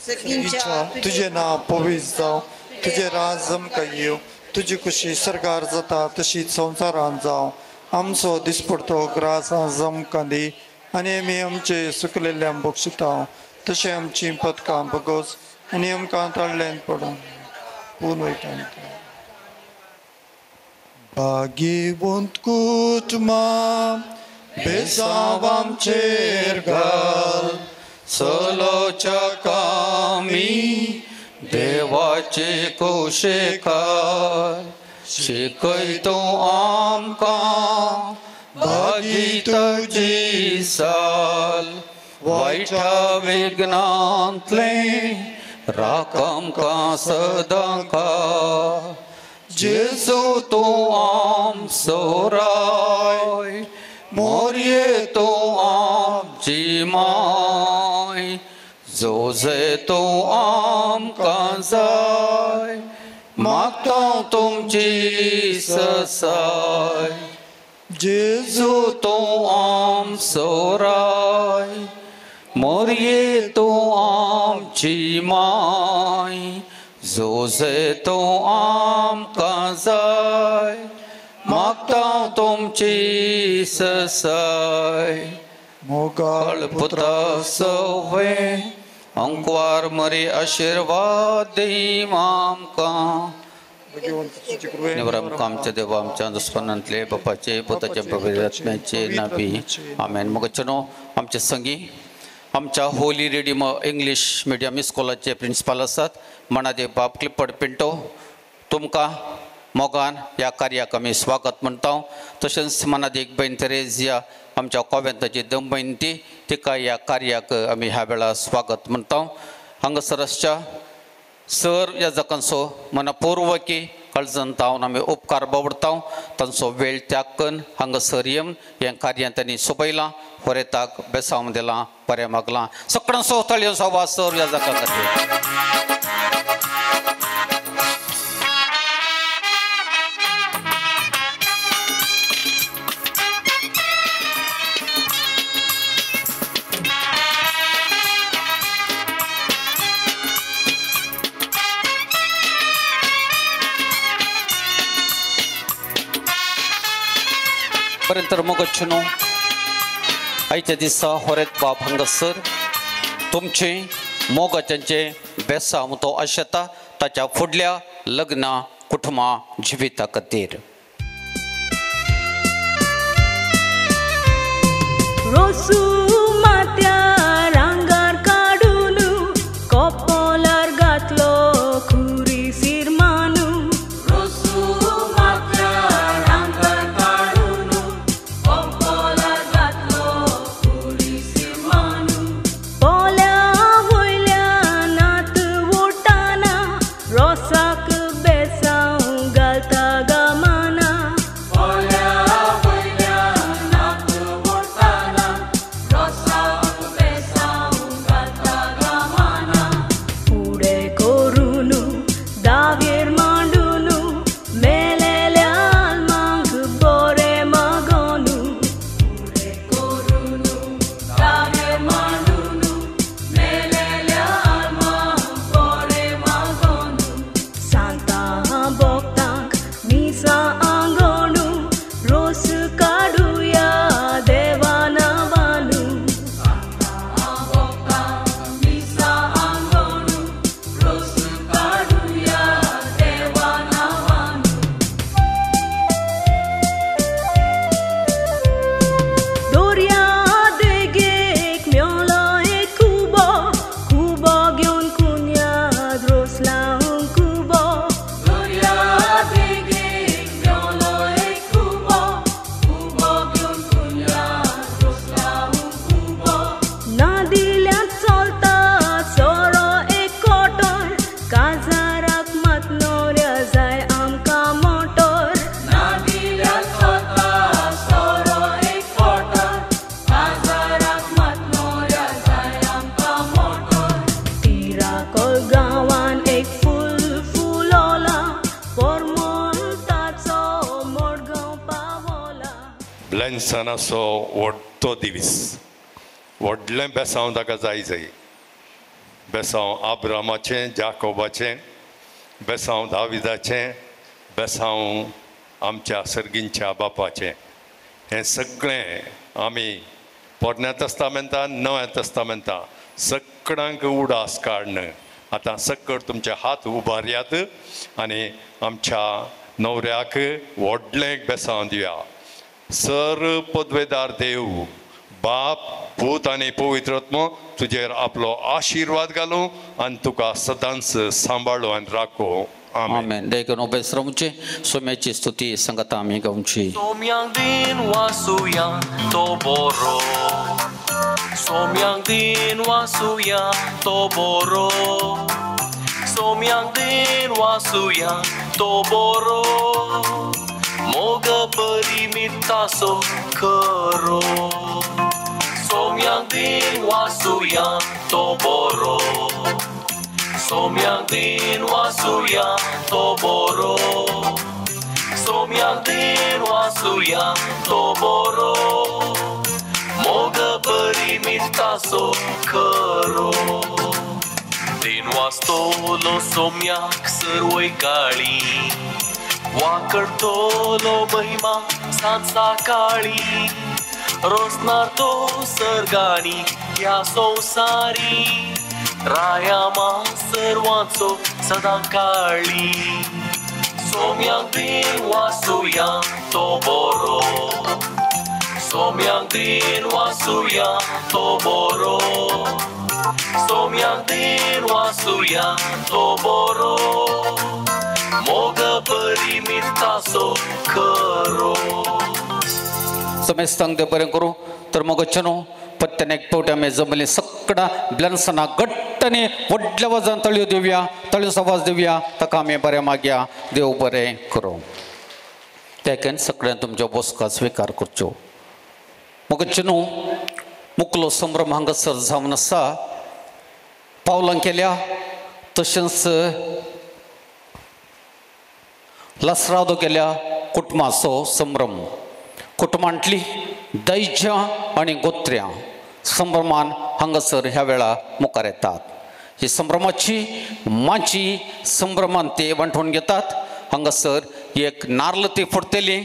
सगळींच्या तुझे नाव पवित्र जावं, तुझे राज आमकां येव, तुजी खुशी सरकार जाता तशीच संवसारांत जावं. आमचो दिसपडतो ग्रास आज आमकां दी आनी आमी आमचे सुकलेल्यांक बक्षिता. तशें आमची पदकां बगोस आनी आमकां ताळ्ळेन पडून पूण वयता. भाग्यवंत कुटुंबा बेसांव आमचेर घाल, सलोच्या कामी देवाचे कुशेकार. शिकयतो आमकां भागी तुजी साल, वायटा विघ्नांतले राख आमकां सदां काळ. जेजू तूं आमचो राय, मोरये तूं आमची माय. जोजे तूं आमकां जाय, मागता तुमची ससाय. जेजू तूं आमचो राय, मोरये तूं आमची माय. जोजे तूं आमकां जाय, मागता तुमची ससाय. मोगाळ पुता सवे अंकवार मरे आशीर्वाद दी आमकां. निवरम आमच्या देवा आमच्या दुस्पनांतले बापाचे पुताचे पवित्र आत्म्याचे नावी आमेन. मग चनो आमचे संगी आमच्या होली रिडीम इंग्लिश मिडियम स्कूलाचे प्रिंसिपल आसात मनादेव बाब क्लिपड पिंटो. तुमकां मोगान ह्या कार्याक आमी स्वागत म्हणटा. तशेंच मनादेव बहीण तेरेजिया आमच्या कोवेंताची दंबयन तिका ह्या कार्याक आमी ह्या वेळार स्वागत म्हणटा. हांगासरच्या सर याजकांचो मनपूर्वकी कळजन तावन आमी उपकार बावडटा. तांचो वेळ त्याग करून हांगासर येवन हें कार्य तांणी सोंपयलां. होरेताक बेसांव दिलां, बरें मागलां. सगळ्यांचो तळयेचो आवाज सर याजकां खातीर. पर्यंत मोगच्छनो आयच्या दिसा होरेत बाब हांगासर तुमचे मोगाच्यांचे बेसांव तो आशेता ताच्या फुडल्या लग्ना कुटुंबा जिविता खातीर. ब्लॅन्सनाचो व्हडतो दीस व्हडलें बेसांव ताका जाय बेसांव आब्रामाचें जाकोबाचें बेसांव दाविदाचें बेसांव आमच्या सर्गींच्या बापाचें हें सगळें आमी पोरण्या तस्तामेंतान नव्या तस्तामेंतान सगळ्यांक उडास काडन आतां सकट तुमचे हात उबारयात आनी आमच्या नवऱ्याक व्हडलें एक बेसांव दिवया. सर पदवेदार देव बाप पूत आनी पवित्रत्म तुजेर आपलो आशिर्वाद घालूं आनी तुका सदांच सांबाळूं आनी राखो. आमेन. देखून बेसरमचे सोम्याची स्तुती संगत आमी गावची. सोम्यांक दिन वासुया तो बरो सोम्यांक दिन वासुया तो बरो सोम्यांक दिन वासुया तो बरो मोग परिमितासो खरो सोम्यांक दिन वासुया तो बरो सोम्यांक दिन वासुया तो बरो सोम्यांक दिन वासुया तो बरो मोग परिमितासो खरो दिन वास्तोलो सोम्याक सर्वय काळी वाकडतोलो महिमा सांचा काळी रोसनार तो सर्गानी ह्या संवसारी रायामा सर्वांचो सदां काळी सोम्यांक दिन वासुया तो बरो सोम्यांक दिन वासुया तो बरो सोम्यांक दिन वासुया तो बरो मोग परिमितासो खरो. समेस्तांक देव बरें करूं. तर मग चनो पत्त्यान एक पावटी आमी जमले सगळा ब्लॅन्सना घट्टने व्हडल्या वजन तळयो दिवया तळयोचो आवाज दिवया ताका आमी बरें मागया. देव बरें करूं. देखून सगळ्यांनी तुमच्या बसका स्विकार करच्यो. मग चनो मुकलो संभ्रम हांगासर जावन आसा. पावलां केल्या तशेंच लसरादो केल्या कुटुंबाचो संभ्रम. कुटुंबांतली दैज्या आनी गोत्र्यां संभ्रमान हांगासर ह्या वेळा मुखार येतात. ही संभ्रमाची माची संभ्रमान ते वांटून घेतात. हांगासर एक नारळ ती फोडटली.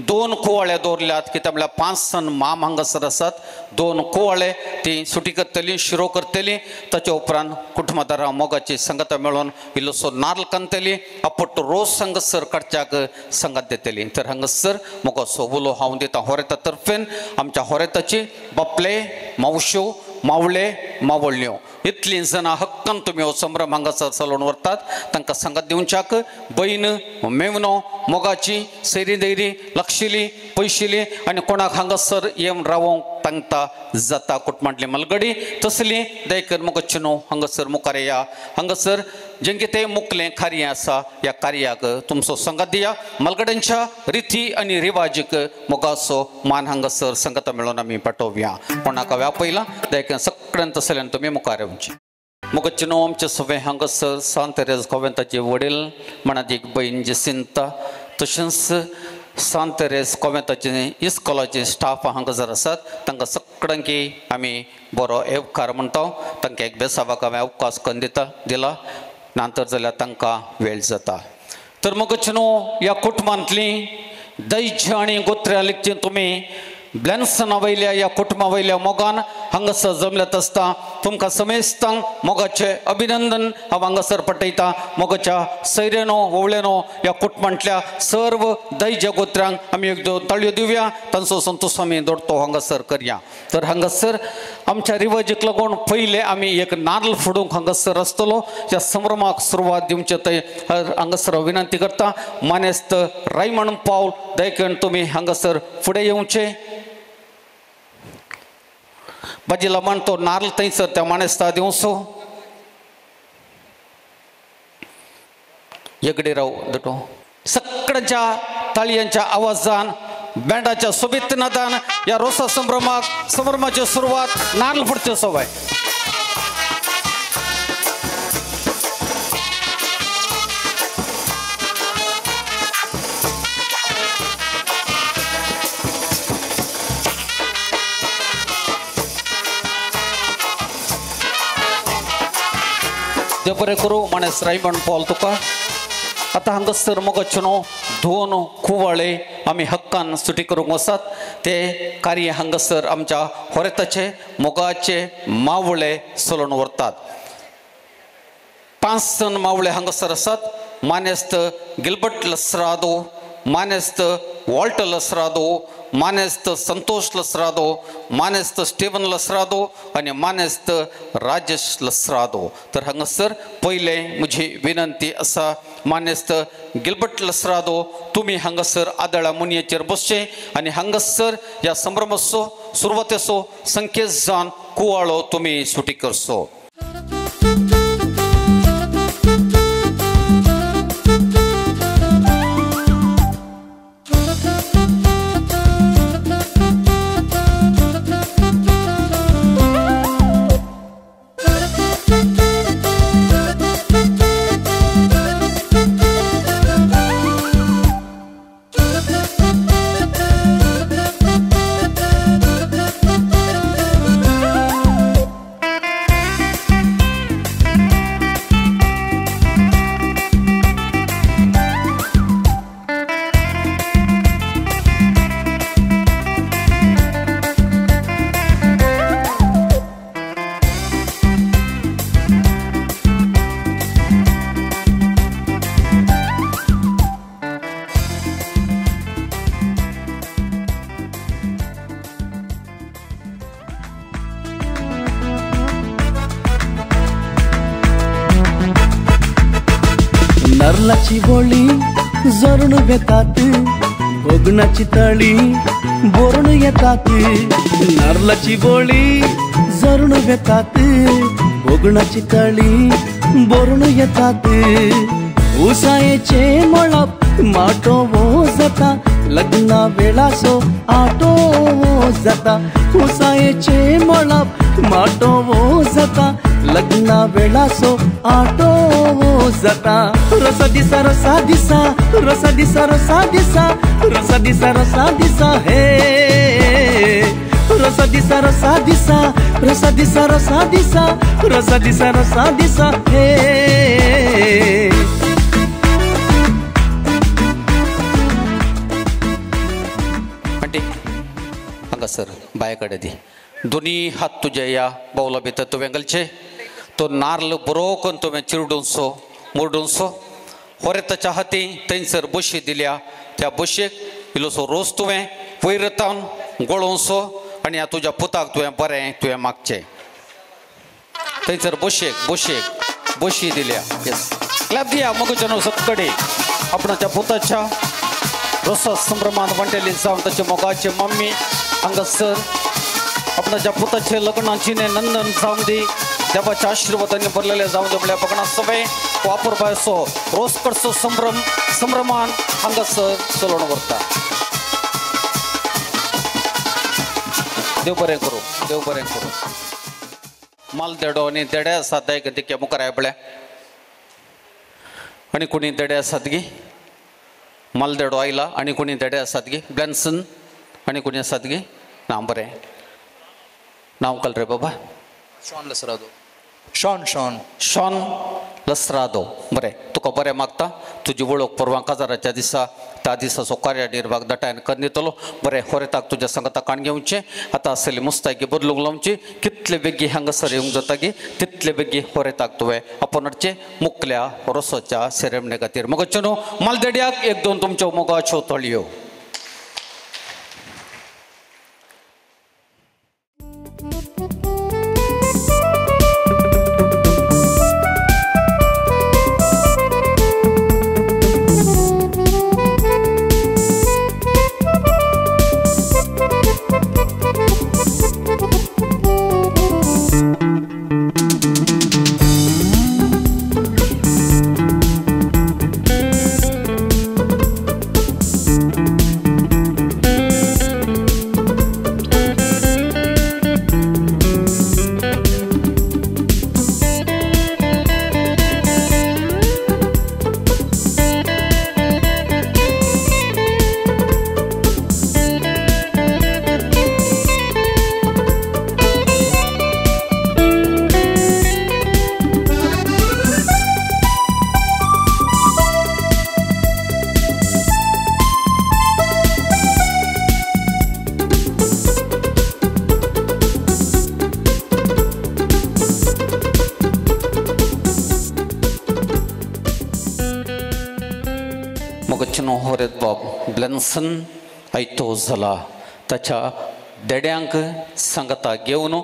2 कुवाळे दवरल्यात कित्याक म्हळ्यार 5 जण माम हांगासर आसात. 2 कुवाळे ती सुटी करतली शिरो करतली. ताच्या उपरांत कुटुंबदारां मोगाची संगत मेळोन इल्लोसो नारळ कांतली. आपट रोस हांगासर काडच्याक संगत दितली. तर हांगासर मोगाचो उलो हांव दिता होरेता तर्फेन. आमच्या होरेताची बापले मावश्यो मावळे मावळ्यो इतलीं जाणां हक्कान तुमी हो संभ्रम हांगासर चलोवन व्हरतात. तांकां संगत दिवच्याक भयण मेवनो मोगाची सैरी दैरी लक्षिली पयशिली आनी कोणाक हांगासर येवन रावोंक तांकां जाता कुटुंबांतली मलगडी तसली देखून मोगच्यो न्हू हांगासर मुखार येया. हांगासर जें कितें मुखलें कार्य आसा ह्या कार्याक तुमचो संगत दिया. मलगड्यांच्या रिती आनी रिवाजीक मोगाचो मान हांगासर संगत मेळोन आमी पाठोवया. कोणाक व्यापयला देखून सगळ्यांत तसल्यान तुमी मुखार येवचें. मोगच्यो न्हू आमचे सगळे हांगासर सांत तेरेज कॉव्हेंताचे वडील म्हणात एक भयण जेसिंता तशेंच सांत तेरेज कॉव्हेंताचे इस्कॉलाचे स्टाफ हांगासर आसात. तांकां सगळ्यांकी आमी बरो येवकार म्हणटा. तांकां एक बेसावाक हांवें अवकाश करून दिला नंतर जाल्यार तांकां वेळ जाता. तर मोगच्यो न्हू ह्या कुटुंबांतली दैज्य आनी गोत्र्या लेखची तुमी ब्लॅन्सना वयल्या ह्या कुटुंबा वयल्या मोगान हांगासर जमल्यात आसता. तुमकां समेस्तांक मोगाचें अभिनंदन हांव हांगासर पठयता. मोगाच्या सैरेनो वोवळेनो ह्या कुटुंबांतल्या सर्व दैज्य गोत्र्यांक आमी एक तळयो दिवया. तांचो संतोश आमी दवरतो हांगासर करया. तर हांगासर आमच्या रिवाजीक लागून पयले आमी एक नारळ फोडूंक हांगासर आसतलो. ह्या संभ्रमाक सुरवात दिवचे थंय हांगासर विनंती करता. मानेस्त रायमण पावल देखून तुमी हांगासर फुडें येवचें. बाजीला मानतो नारळ थंयसर त्या मानेस्ता दिवचो. येगडे राव दटो सगळ्यांच्या ताळयांच्या आवाजान बँडाच्या सोबीत नादान या रोसा संभ्रमाची सुरवात नारळ फोडचे सवय. देव बरें करूं माणेस रायमण पॉल तुका आतां हांगासर मोगाच्यो 2 कुवाळे आमी हक्कान सुटी करूंक वसात ते कार्य हांगासर आमच्या होरेताचे मोगाचे मावळे चलोवन व्हरतात 5 जण मावळे हांगासर आसात मानेस्त गिल्बर्ट लसरादो मानेस्त वॉल्टर लसरादो मानेस्त संतोष लसरादो मानेस्त स्टीवन लसरादो आनी मानेस्त राजेश लसरादो तर हांगासर पयले म्हजी विनंती आसा मानेस्त गिल्बर्ट लसरादो तुमी हांगासर आदळा मुनयेचेर बसचे आनी हांगासर ह्या संभ्रमाचो सुरवातेचो संकेत जावन कुवाळो तुमी सुटी करचो नारळाची बोळी जरून येतात भोगणाची तळी बोरून येतात नारळाची बोळी जरून येतात भोगणाची तळी बोरून येतात उसायेचे मळप माटो वो जाता लग्ना वेळासो आटो वो जाता उसायेचे मळप माटो वो जाता लग्ना वेळासो आटो वो जाता रसा दिसा रसा दिसा रसा दिसा रसा दिसा रसा दिसा रसा दिसा हे रसा दिसा रसा दिसा रसा दिसा रसा दिसा रसा दिसा रसा दिसा हे हांगासर बायकडे दी दोन्ही हात तुझ्या या बावला भितर तुवें घालचे तो नारळ बरो करून तुवें चिरडूनसो मुरडूनसो होरेताच्या हाती थंयसर बशी दिल्या त्या बशेक इल्लोसो रोस तुवें वयर तावन गळोवसो आनी ह्या तुज्या पुताक तुवें मागचें थंयसर बशेक बशी दिल्या येस क्लॅप दिया मगूच्या सगळे आपणाच्या पुताच्या रोसा संभ्रमान वंटेली जावन ताचे मोगाचे मम्मी हांगासर आपणाच्या पुताचे लग्नाची नंदन जावन दी देवाच्या आशीर्वादाने भरलेले जाऊन दे म्हळ्यार बघणार सवय वापर बायसो रोस कडचो संभ्रमान हांगासर चलोवन व्हरता देव बरें करूं माल देडो आनी देडे आसात दायक दिके मुखार आयबळ्या आनी कोणी देडे आसात गी माल देडो आयला आनी कोणी देडे आसात गी ब्लॅन्सन आनी कोणी आसात गी ना बरें नांव घाल रे बाबा शॉन लसरादो शॉन लसरादो बरें तुका बरें मागता तुजी वळख परवां काजाराच्या दिसा त्या दिसाचो कार्य निर्वाह दटायन कर दितलो बरें होरेताक तुज्या सांगाता काण घेवचें आतां आसली मुस्तायकी बदलूंक लावची कितले बेगी हांगासर येवंक जाता गी तितले बेगी होरेताक तुवें आपणाचें मुखल्या रोसाच्या सेरेमणे खातीर मोगाच्यो न्हू मालदेड्याक 1-2 तुमच्यो मोगाच्यो तळयो चिनो होरेत बाब ब्लेन्सन आयतो झाला ताच्या देड्यांक सांगता घेवन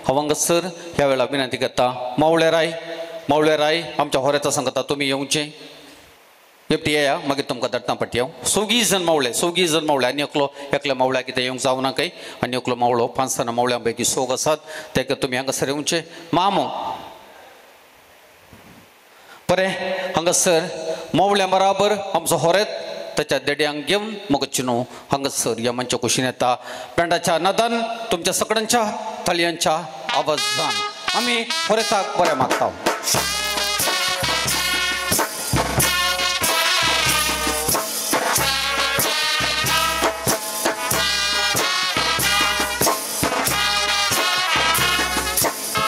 हांगासर ह्या वेळा विनंती करता मावळेराय आमच्या होऱ्याचा सांगता तुमी येवचें येपटी येया मागीर तुमकां धाडटा पट्टी हांव सौगी जण मावळे आनी एकल्या मावळ्या कितें येवंक जावना काय आनी एकलो मावळो 5 जाणां मावळ्यां पैकी 6 आसात ताका तुमी हांगासर येवचें मामो बरें हांगासर मावळ्या बराबर आमचो होरेत ताच्या देड्यांक घेवन मग चिनो हांगासर ह्या मंचा कुशीन येता बँडाच्या नादान तुमच्या सगळ्यांच्या ताळयांच्या आवाजान आमी होरेताक बरें मागता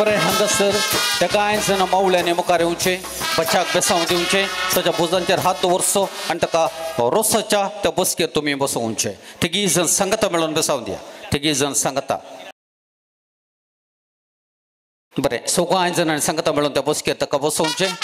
बरें हांगासर त्या कांय जाणां मावळ्यांनी मुखार येवचें बच्चाक बेसांव दिवचें ताच्या भुजांचेर हात दवरचो आनी ताका रोसाच्या त्या बसकेर तुमी बसोवचें तिगी जण सांगता मेळून बेसांव दिया तिगी जण सांगता बरें सगळ्या जाणांनी सांगता मेळून त्या बसकेर ताका बसोवचें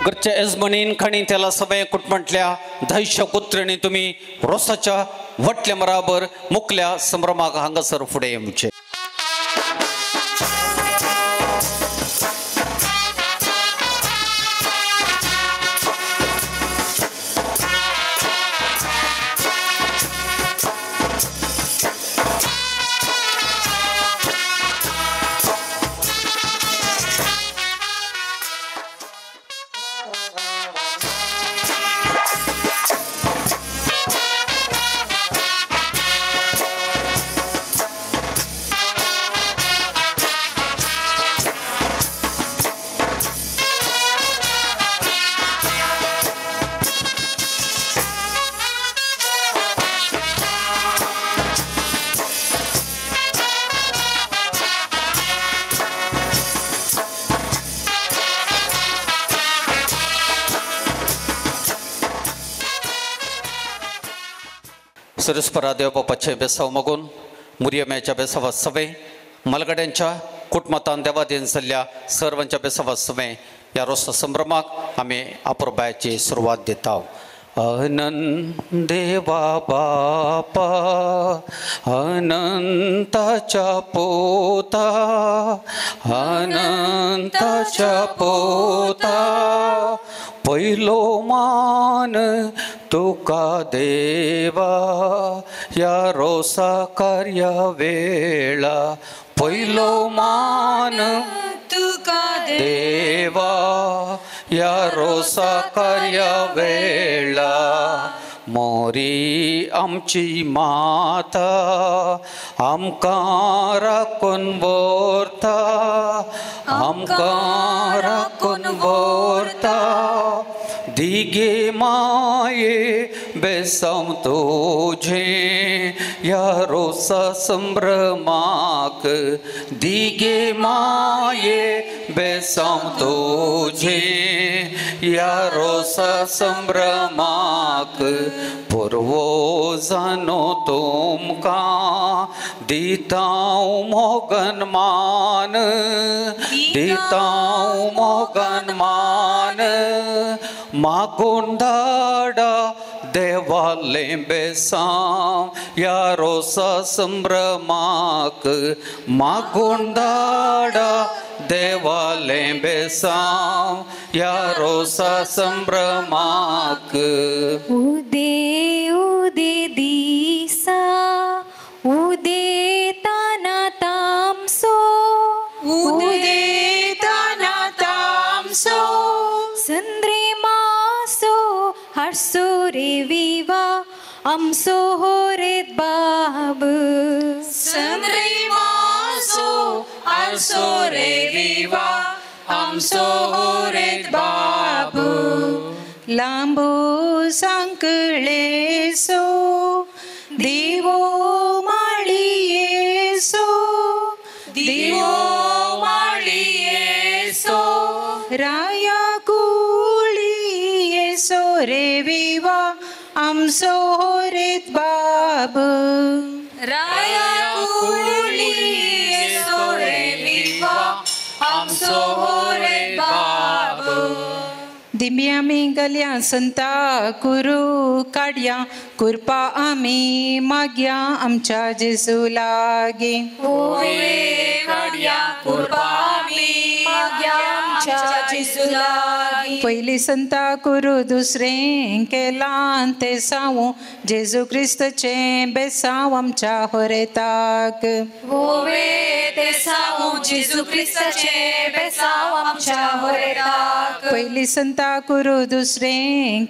घरच्या यजमानीन खणी त्याला सगळे कुटुंबातल्या धैर्य कुत्रिणी तुम्ही रोसाच्या वटल्या बराबर मुकल्या संभ्रमाक हांगासर फुडें येवचें सरस्परा देवबापाचे बेसाव मागून मुरियमेच्या बेसावात सवे मलगड्यांच्या कुटुंबातान देवादीन जाल्ल्या सर्वांच्या बेसावात सवे ह्या रोसा संभ्रमाक आमी आपुरबायाची सुरवात दिता देवा बापा अनंताच्या पोता पहिलो मान तुका देवा या रोसा कार्या वेळा पहिलो मान तुका देवा या रोसा कार्या वेळा मोरी आमची माता आमकां राखून व्हरता आमकां राखून व्हरता दिगे माये बेसांव तुझे या रोसा संभ्रमाक दिगे माये बेसांव तुझे या रोसा संभ्रमाक पुरवो जानो तुमकां दितांव मोगन मान दितांव मोगन मान मागून धाडा देवाले बेसांव या रोसा संभ्रमाक मागून धाडा देवाले बेसांव या रोसा संभ्रमाक उदे उदे दिसा उदे ताना तामसो उदे ताना तामसो संद्रे मासो हर्सो रे विवा आमसो होरेत बाब संद्रे मासो हर्सो रे विवा आमसो होरेत बाब लांबो सांकळेसो दिवो माळियेसो दिवो माळियेसो राया कुळियेसो रे विवा आमसो होरेत बाब Raya kuli sore viva amso hore babu. दिम्या मेंगल्या संता कुरु काढ्या कृपा आम्ही माग्या आमच्या जेजू लागे. होवे काढ्या कृपा आम्ही माग्या आमच्या जेजू लागे. पहिली संता कुरु दुसरे केला ते सावू जेजू ख्रिस्तचे बेसाव आमच्या होरेताक. होवे ते सावू जेजू ख्रिस्ताचे बेसाव आमच्या होरेताक. पहिली संता कुरु दुसरे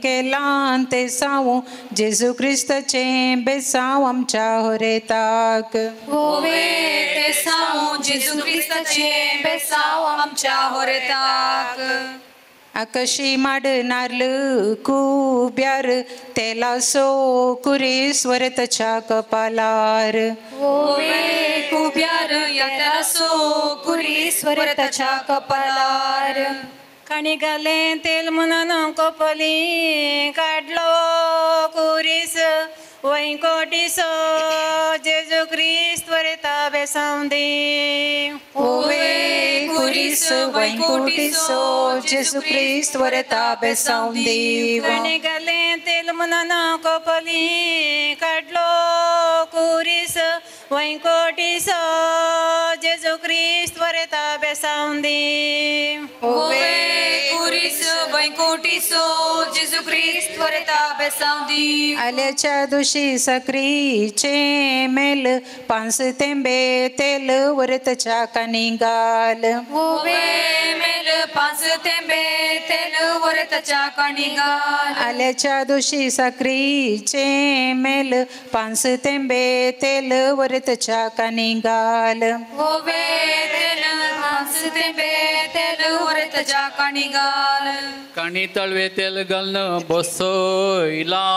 केला ते सावू जेजू ख्रिस्तचे बेसाव आमच्या होरेताक. होवे ते सावू जेजू ख्रिस्ताचे बेसाव आमच्या होरेताक. आकाशी माडनार्ल कुब्यार तेला सो कुरी स्वरतच्या कपालार. होवे कुब्यार याला सो कुरी स्वरतच्या कपालार. काणी घाले तेल म्हणून कपली काढलो कुरीस वैकोटीस जेजू ख्रिस्त वरता बेसावंदी. होवे कुरीस वैकुंठीस जेजू ख्रिस्त वरता बेसावंदी. काणी घाले तेल म्हणून कपली काढलो कुरीस वैकोटीस जेजू ख्रिस्त वरता बेसावंदी. होवे कुरीस वैकुंठीसो जेजू ख्रिस्त वरता बेसावंदी. आल्याच्या दिवशी साखरीचे मेल 5 तेंबे तेल वरतच्या कानी घाल. होवे मेल 5 तेंबे तेल वरतच्या कानी घाल. आल्याच्या दिवशी साखरीचे मेल 5 तेंबे तेल वरतच्या कानी घाल. होवे तेल 5 तेंबे तेल वरतच्या कानी घाल. काणी तळवे तेल घालणं बसयला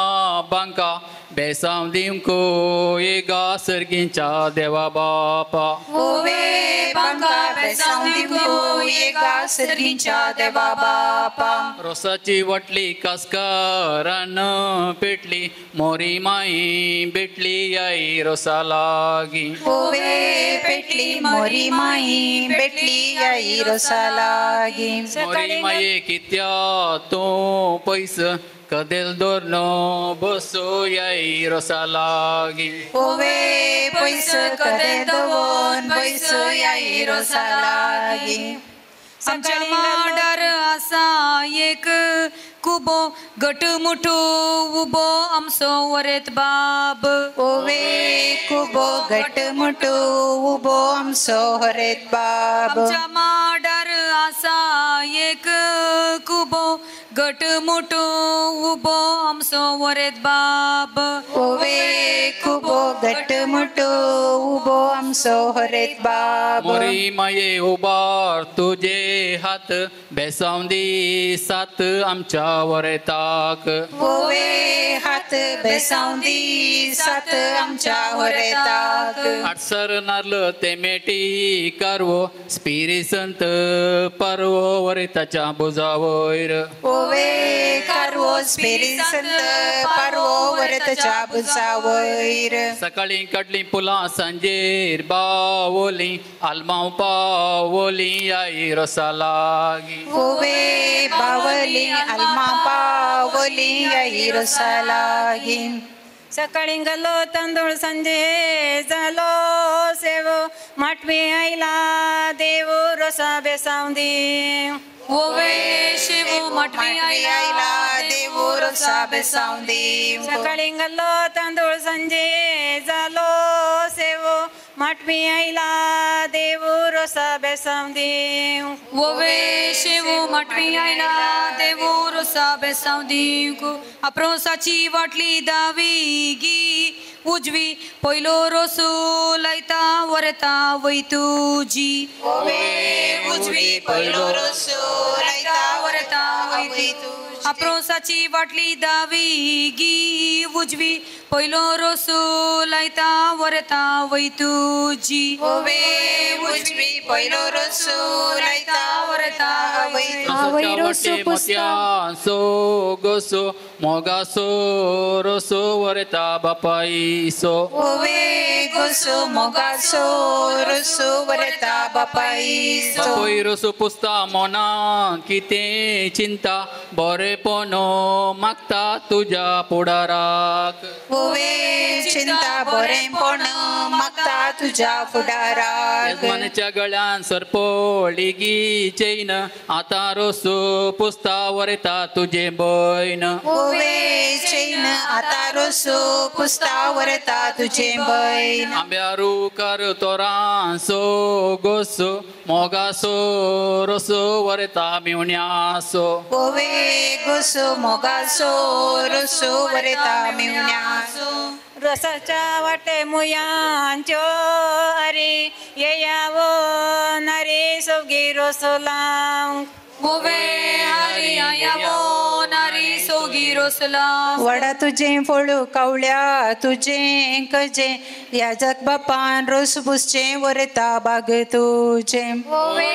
बांका बेसाव दिवको येगा सर्गींच्या देवा बापा. होवे बांका बेसाव दिवको येगा सर्गींच्या देवा बापा. रोसाची वटली कास्कारान पेटली मोरी माई भेटली आई रोसा लागी. होवे पेटली मोरी माई भेटली आई रोसा लागी. मोरी माये कित्या तो पैस कदेल दोरनो बसो याई रोसा लागी. होवे पैस कदेल दोन बैस याई रोसा लागी. आमच्या मांडार आसा एक कुबो गटमुठो उबो आमचो वरेत बाब. होवे कुबो घटमुठो उबो आमचो हरेत बाब. आमच्या मांडार आसा एक कुबो गटमुठो उबो आमचो वरेत बाब. होवे कुबो घटमुठो उबो आमचो हरेत बाब. मोरी माये उबार तुझे हात बेसावंदी सात आमच्या वरेताक. होवे हात बेसावंदी सात आमच्या होरेताक. 8 नारळ ते मेटी कारवो स्पिरी संत परवो वरेताच्या बुजावयर. होवे कारवो स्पिरी संत परवो वरतच्या बुजावयर. सकाळी कडली पुलां सांजेर बावोली आलमाव पावोली आई रोसा लागी. होवे बावली आलमा पावली आई रोसा लागी. सकाळी घालो तांदूळ संजे झालो सेव माटवी आईला देव रोसा बेसावंदी. होवे शेवो मटवी आईला देव रोसा बेसावंदी. सकाळी घालो तांदूळ संजे झालो सेव माटवी आईला देव रोसा बेसावंदी. होवे शेवो मटवी आईला देव रोसा बेसावंदी. आप्रोसाची वाटली दावी गी उजवी पयलो रोसो लायता वरता वय तुजी. होवे उजवी पयलो रोसो लायता वरता वय तुजी. आप्रोसाची वाटली दावी गी उजवी पयलो रोसो लायता वरता वय तुजी. होवे उजवी पयलो रोसो लायता वरता वय तुजी. वैरोसो पुस्ता मोत्यासो गोसो मोगासो रोसो वरता बापाईसो ओवे गोसो मोगासो रोसो वरता बापाईसो बापोई रोसो पुस्ता मोना किते चिंता बरेपणो मागता तुझ्या पुढाराक ओवे चिंता बरेपण मागता तुझ्या फुडाराक यजमानाच्या गळ्यान सरपोळी गी चैन आता रोसो पुस्ता वरता तुझे बैन ओवे चैन आता रोसो पुस्ता वरता तुझे बैन आंब्यारू कर तोरांसो गोसो मोगासो रोसो वरता मिवण्यासो ओवे गोसो मोगासो रोसो वरता मिवण्यासो रसाच्या वाटे मुयांच्यो अरे येयावो नरे सोगी रोसोलांग ओवे हरी आयावो नारी सोगी रोसला वडा तुझे फळू कावळ्या तुझे कजे याजक बापान रोस पुसचे वरता बाग तुझे ओवे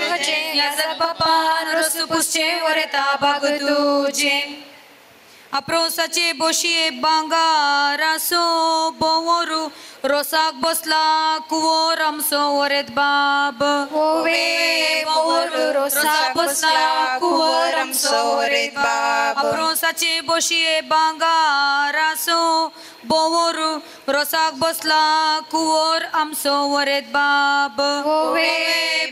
तुझे याजक बापान रोस पुसचे वरता बाग तुझे अप्रोसाचे बोशिये बांगारासो बोवरू रोसाक बसला कुवोर आमचो वरेत बाब ओवे बोवरू रोसाक बसला कुवोर आमचो वरेत बाब अप्रोसाचे बोशिये बांगारासो बोवरू रोसाक बसला कुवोर आमचो वरेत बाब ओवे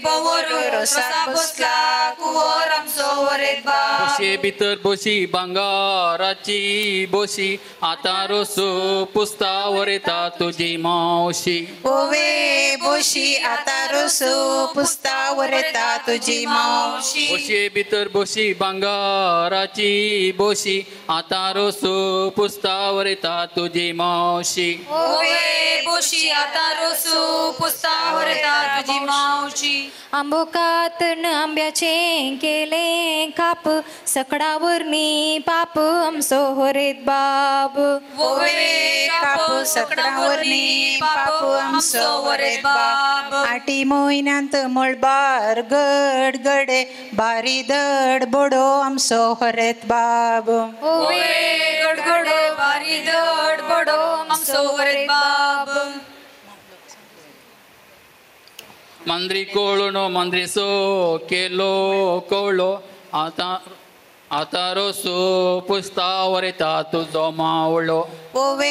बोवरू रोसाक बसला कुवोर आमचो वरेत बाब बोशे भितर बोशी भांगाराची बोशी आता रोसो पुस्ता वरता तुझी मावशी ओवे बोशी आता रोसो पुस्ता वरता तुझी मावशी बोशे भितर बोशी भांगाराची बोशी आता रोसो पुस्ता वरता तुझी मावशी ओवे बोशी आता रोसो पुस्ता वरता तुझी मावशी आंबोकातन आंब्याचे केले काप सकडावरनी पाप आमचो होरेत बाब ओवे काप सकडावरनी पाप आमचो वरेत बाब आठी मोहिन्यांत मळबार गड गडे बारी दड बडो आमचो होरेत बाब ओवे गडगडो बारी दड बडो आमचो वरेत बाब मंद्री कोळनो मंद्रेसो केलो कोळो आता रोसो पुस्ता वरता तुझो मावळो ओवे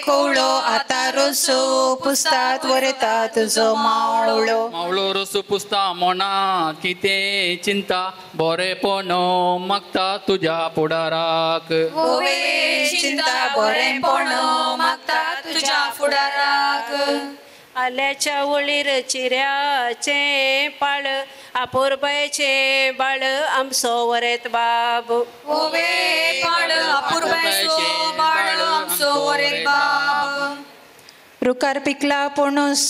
कोवळो आता रोसो पुस्तात वरता तुझो मावळो मावळो रोसो पुस्ता मोना किते चिंता बरेपणो मागता तुझ्या पुढाराक ओवे चिंता बरेपण मागता तुझ्या फुडाराक आल्याच्या वळीर चिऱ्याचे पाळ आपुरबायचे बाळ आमचो वरेत बाब ओवे पाळ अपूर्वेचो बाळ आमचो वरेत बाब रुकार पिकला पणूस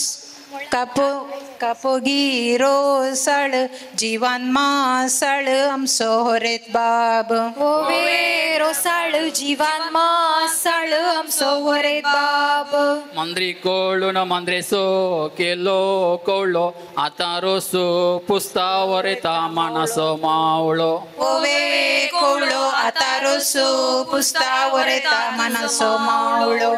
कापोगी रोसाळ जीवान मासाळ आमचो होरेत बाब ओवे रोसाळ जीवान मासाळ आमचो होरेत बाब मंद्री कोळून मंद्रेसो केलो कोळो आता रोसो पुस्ता वरता मानसो मावळो ओवे कोवळो आता रोसो पुस्ता वरता मानसो मावळो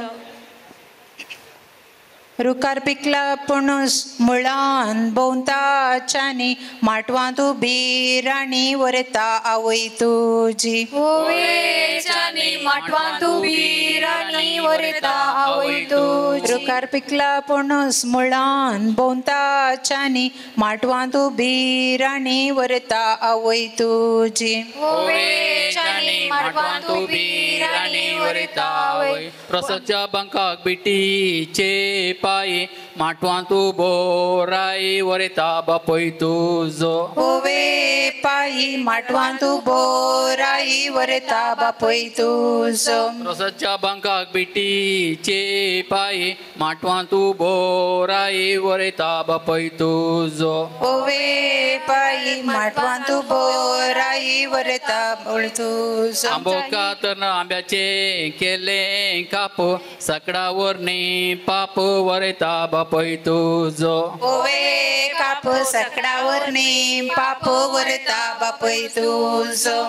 रुकार पिकला पणूस मुळान भोवताच्यानी माटवांत उबी राणी वरता आवय तुजी ओवे चानी माटवांत उबी राणी वरता आवय तुजी रुकार पिकला पणूस मुळान भोवताच्यानी माटवांत उबी राणी वरता आवय तुजी ओवे चानी माटवांत उबी राणी वरता आवय प्रसादच्या बंकाक बिटीचे पाये माटवांत उबो राई वरता बापय तुझो ओवे पायी माटवांत उबो राई वरता बापय तुझो प्रसादच्या बंकाक बिटीचे पाये माटवांत उबो राई वरता बापय तुझो ओवे पायी माटवांत उबो राई वरता बापय तुझो आंबोका तर आंब्याचे केले काप सकडावरनी पाप वरता बापय तुझो ओवे काप सकडावरनी पाप वरता बापय तुझो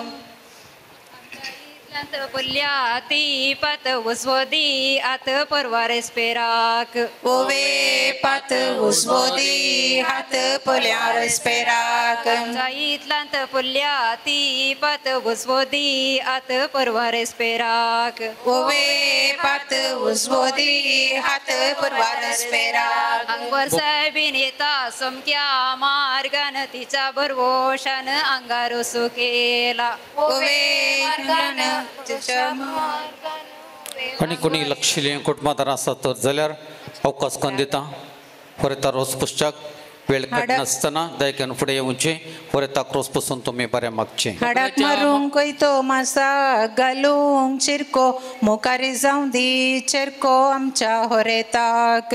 पुल्या ती पात वसवदी आत परवारेस पेराक ओवे पात उसबोदी हात पोल्यारस पेराक इतलांत पुल्या ती पात वसवदी आत परवारेस पेराक ओवे पात उसबोदी हात परवारस पेराक अंगवर साहेबीन येता समक्या मार्गान तिचा भरवशान अंगार सुकेला ओवे आनी कोणी लक्षिल्लें कुटुंबादार आसा तर जाल्यार अवकाश करून दिता परत रोस पुस्तक वेळ नासतना दयेन फुडें येवचें परत रोस पुसून तुमी बरें मागचें हाडाक मारूंक कोयतो मासा घालूंक चिरको मुखारी जावं दी चिरको आमच्या होरेताक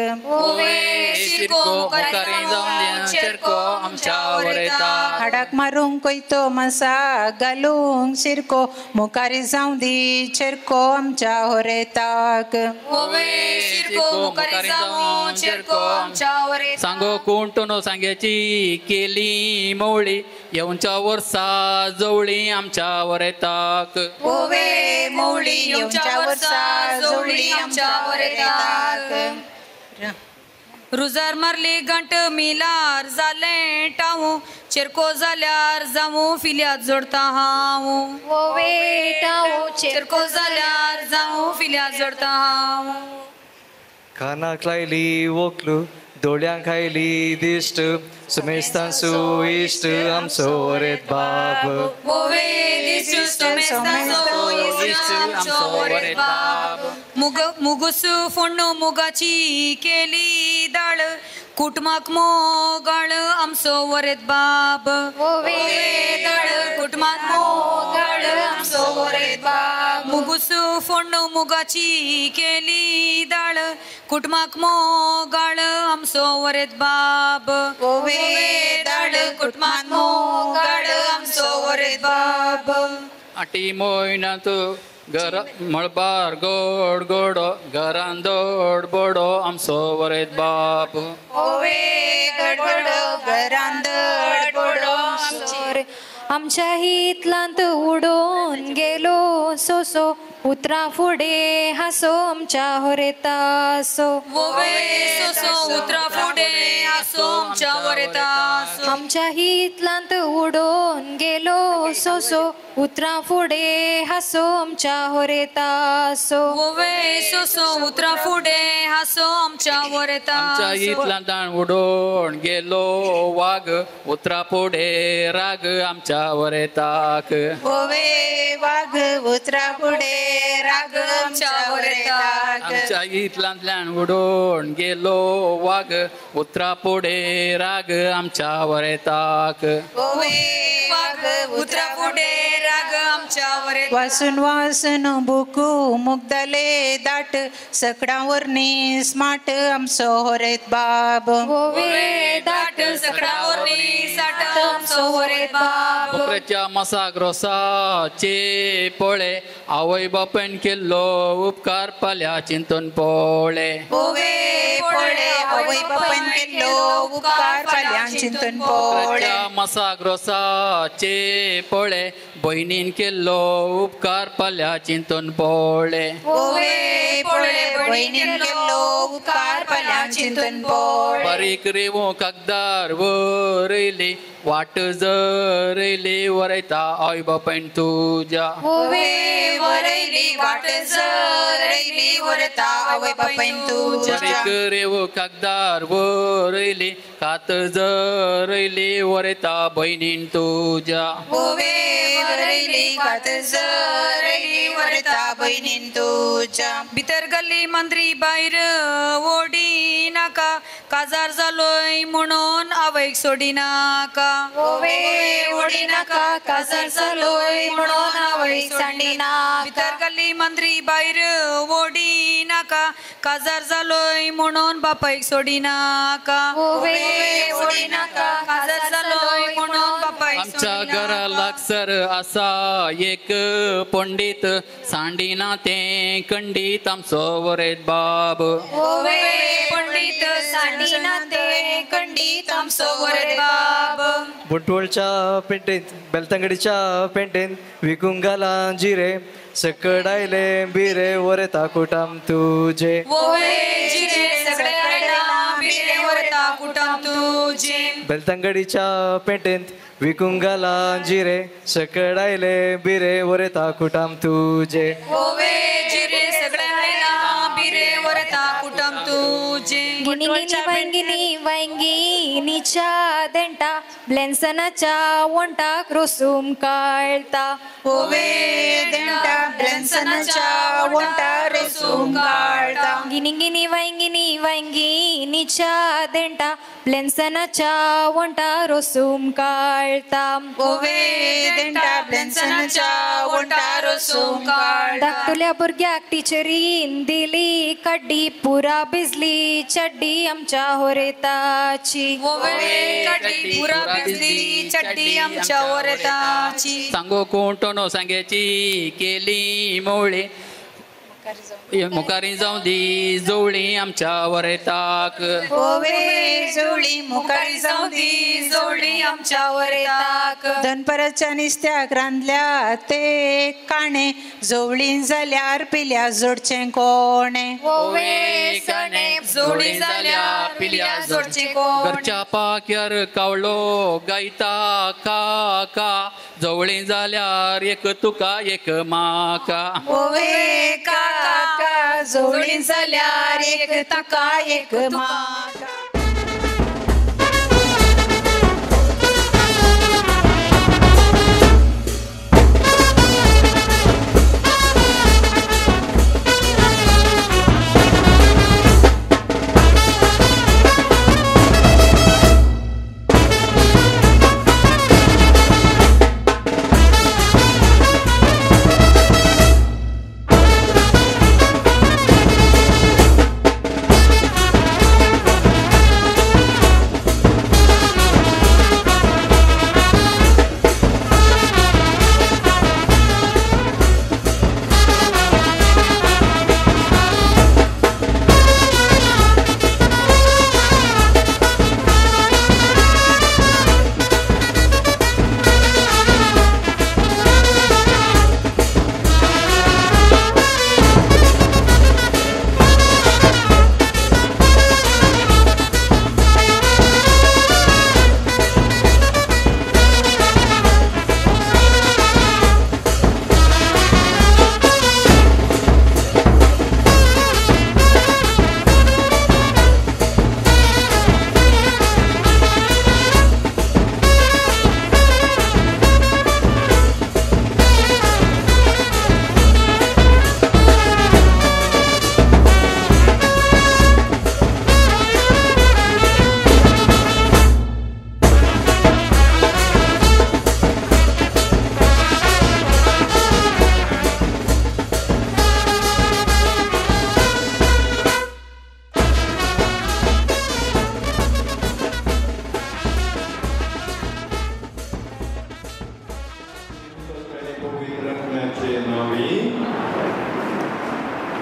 हाडाक मारूंक कोयतो मासा घालूंक चिरको मुखारी जावं दी चिरको आमच्या होरेताक सांगो कोण सांग्याची केली मवळी येऊंच्या वर्सा जवळी आमच्या वरेताक ओवे मवळी येऊंच्या वर्सा जवळी आमच्या वरेताक रुजार मारली गंट मिलार जाले टावू चिरको जाल्यार जावू फिल्यात जोडता हांव ओवे टावू चिरको जाल्यार जावू फिल्यात जोडता हांव कानाक लायली वोकलू दोळ्यांक आयली दिश्ट सुमेस्तान इश्ट आमचो वरेत बाब मुगूस फोडणो मुगाची केली दाळ कुटमाक मोगाळ आमचो वरेत बाब कुटमाक मोगाळ आमचो वरेत बाब मुगूस फोडणो मुगाची केली दाळ कुटमाक मोगाळ आमचो वरेत बाब दाळ कुटमाक मोगाळ आमचो वरेत बाब आटी मोयनात घर मळबार गोड गोडो घरान दोड बोडो आमचो वरेत बाप घरान दोड बोडो आमच्या हितलांत उडून गेलो सोसो उतरा फुडे हासो आमच्या होरेतासो उतरा फुडे हासो आमच्या होरेतासो आमच्या हितलांत उडून गेलो सोसो उतरा फुडे हासो आमच्या होरेतासो उतरा फुडे हासो आमच्या होरेतासो आमच्या इतलांत उडून गेलो वाघ उतरा फुडे राग आमच्या वरेताक वाघ उतरा फुडे राग आमच्या होरेताक आमच्या इतलांतल्यान उडून गेलो वाघ उतरा फुडे राग आमच्या वरेताक उतरा फुडे राग आमच्या वरेताक वासून वासून बुकू मुगदले दाट सकडावरनी स्माट आमचो होरेत बाब दाट सकडावरनी साट आमचो होरेत बाब बकऱ्याच्या मसाक रोसाचे पोळे आवय बापेन केल्लो उपकार पाल्या चिंतून पोळे आवय बापेन केल्लो उपकार पाल्या चिंतून पोळे मसाक रोसाचे पोळे बहिणीन केल्लो उपकार पाल्या चिंतून पोळे बहिणीन केल्लो उपकार पाल्या चिंतून पोळे बारीक रेवो कागदार वरयली वाट जरयली वरयता आवय बापेन तुज्या वरयली वाट जरयली वरता आवय बापेन तुज्या बारीक रेवो कागदार वरयली कात जरयली वरयता बहिणीन तुज्या वरयली कात जरयली वरता बहिणीन तुज्या भितर गल्ली मंत्री भायर ओडी नाका काजार जालोय म्हणून आवयक सोडी नाका ओडी नाका काजार जालोय म्हणून आवयक सांडी नाका भितर गल्ली मंत्री भायर ओडी नाका काजार जालोय म्हणून बापायक सोडी नाका ओडी नाका काजार जालोय म्हणून बापायक आमच्या घरा लागसर असा एक पंडित सांडिना ते खंडित आमचो वरेत बाब ओवे पंडित सांडिना ते खंडित आमचो वरेत बाब बुंटवळच्या पेंटेंत बेलतंगडीच्या पेंटेंत विकूंक घाला जिरे सकड आयले बिरे वरेता कुटाम तुजे ओवे जिरे सगळे आयला बिरे वरेता कुटाम तुजे बेलतंगडीच्या पेंटेंत विकूंक घाला जिरे सकड आयले बिरे वरेता कुटाम तुजे ओवे जिरे सगळे आयला बिरे वरेता कुटाम तुजे गिनी गिनी वांगिनी वांगिनीच्या देंटा ब्लेन्सनाच्या वंटाक रोसूम काळता ओवे देंटा ब्लेन्सनाच्या वंटा रोसूम काळता गिनी गिनी वांगिनीच्या देंटा ब्लेन्सनाच्या वंटा रोसूम काळता ओवे देंटा ब्लेन्सनाच्या वंटा रोसूम काळता धाकटुल्या भुरग्याक टिचरीन दिली कड्डी पुरा भिजली चड्डी आमच्या होरेताची ओवे कड्डी पुरा भिजली चड्डी आमच्या होरेताची सांगो कोण सांग्याची केली मोळे मुखारी जाऊ दी जवळी आमच्या वरेताक ओवे जवळी मुखारी जाऊ दी जवळी आमच्या वरेताक दनपराच्या निस्त्याक रांदल्या ते काणे जवळीन जाल्यार पिल्या जोडचे कोणे ओवे सणे जोडी जाल्यार पिल्या जोडचे कोण घरच्या पाक्यार कावळो गायता का का जवळी जाल्यार एक तुका एक माका ओवे काका जोडी जाल्यार एक ताका एक माका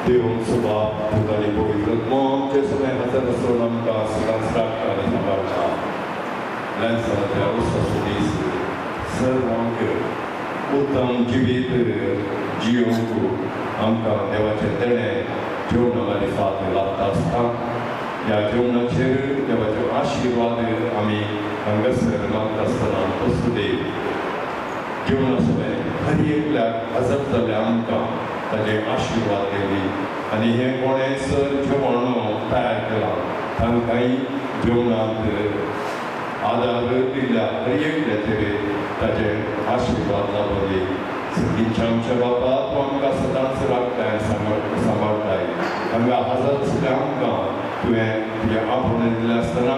Deum suba putani povitrat mom jesme hatana sonam ka silan strakta ni nabarcha lansa te usta sudis सर्वांक उत्तम जीवित जीवन को आमकां देवाचे देणे जेवणाची फात लागता आसता ह्या जेवणाचेर देवाचे आशिर्वाद आमी हांगासर मागता आसतना वसुदेव जेवणा सगळे हर एकल्याक आजत जाल्ले आमकां ताजे आशिर्वाद दिली आनी हे कोणें सर जेवण तयार केलां तांकांय जेवणांत आदार दिल्या हर एकल्याचेर ताजे आशिर्वाद लाभले सगळींच्या आमच्या बाबा तूं आमकां सदांच राखताय सांबाळटाय हांगा हजर आसल्या आमकां तुवें तुजें आपुणें दिलें आसतना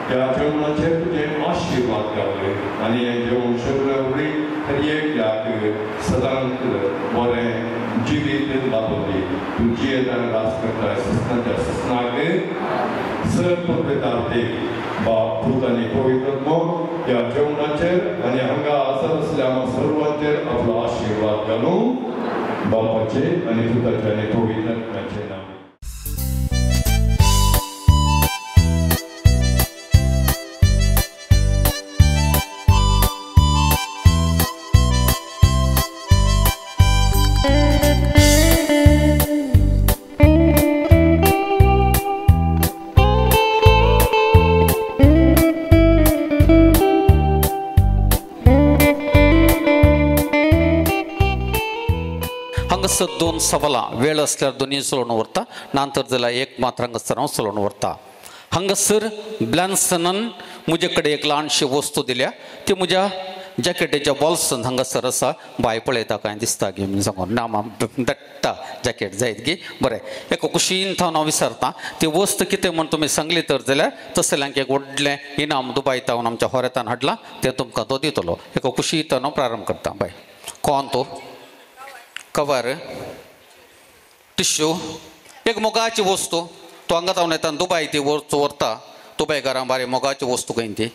त्या जेवणाचेर तुजें आशिर्वाद घाले आनी हें जेवण सगळें हर एकल्याक सदांच बरें जिवीत लाभली तूं जियेदार रास करताय सस्नाच्या सस्नाक सर पवित्र बाप पूत आनी पवित्र ह्या जेवणाचेर आनी हांगा असल्या आम्हा सर्वांचेर आपलो आशीर्वाद घालूं बापाचे आनी पुताचे आनी पवित्र आत्म्याचे नांव. हंगसर 2 सवाला वेळ असल्यावर दोन्ही सोडून वरता नंतर त्याला एक मात्र हंगसर सोडून वरता. हंगसर ब्लॅन्सनन मुजे कडेन एक ल्हानशी वस्तू दिल्या ती म्हज्या जॅकेटीच्या बॉल्सान हंगसर आसा भाय पळयता काय दिसता गे म्हण सांगून ना दट्टा जॅकेट जायत गे बरें एक खुशीन हांव विचारता ती वस्त कितें म्हण तुमी सांगली तर जाल्यार तसल्यांक एक व्हडलें इनाम दुबायतावन आमच्या होरेतान हाडलां तें तुमकां तो दितलो. एक खुशीन हांव प्रारंभ करता. बाय कोण तो कवर टिश्यू एक मोगाची वस्तू तो हांगा तावन येता दुबाय ती व्हरता दुबायकारां बारी मोगाची वस्तू खंय ती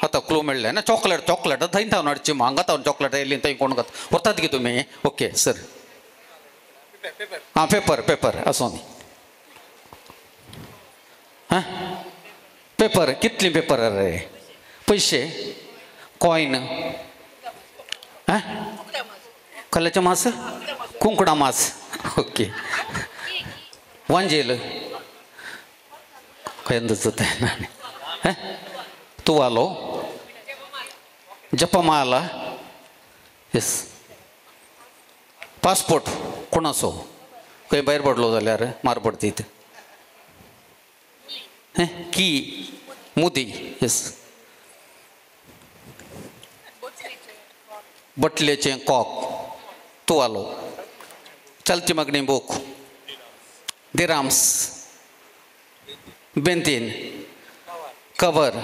आतां क्लू मेळ्ळें ना चॉकलेट चॉकलेट थंय थावन हाडची हांगा तावन चॉकलेट येयली थंय कोण व्हरतात गे तुमी. ओके सर हां पेपर पेपर आसूं न्ही हां पेपर कितली पेपर रे पयशे कॉयन हां कल्ल्याचें मास कुंकडां मास ओके वांजेल खंय तुवालो जपमाला येस पासपोर्ट कोणाचो खंय भायर पडलो जाल्यार मार पडतीत की मुदी येस बटलेचें कॉक तुवालो चलची मागणी बूक दिराम्स बेंतीन कवर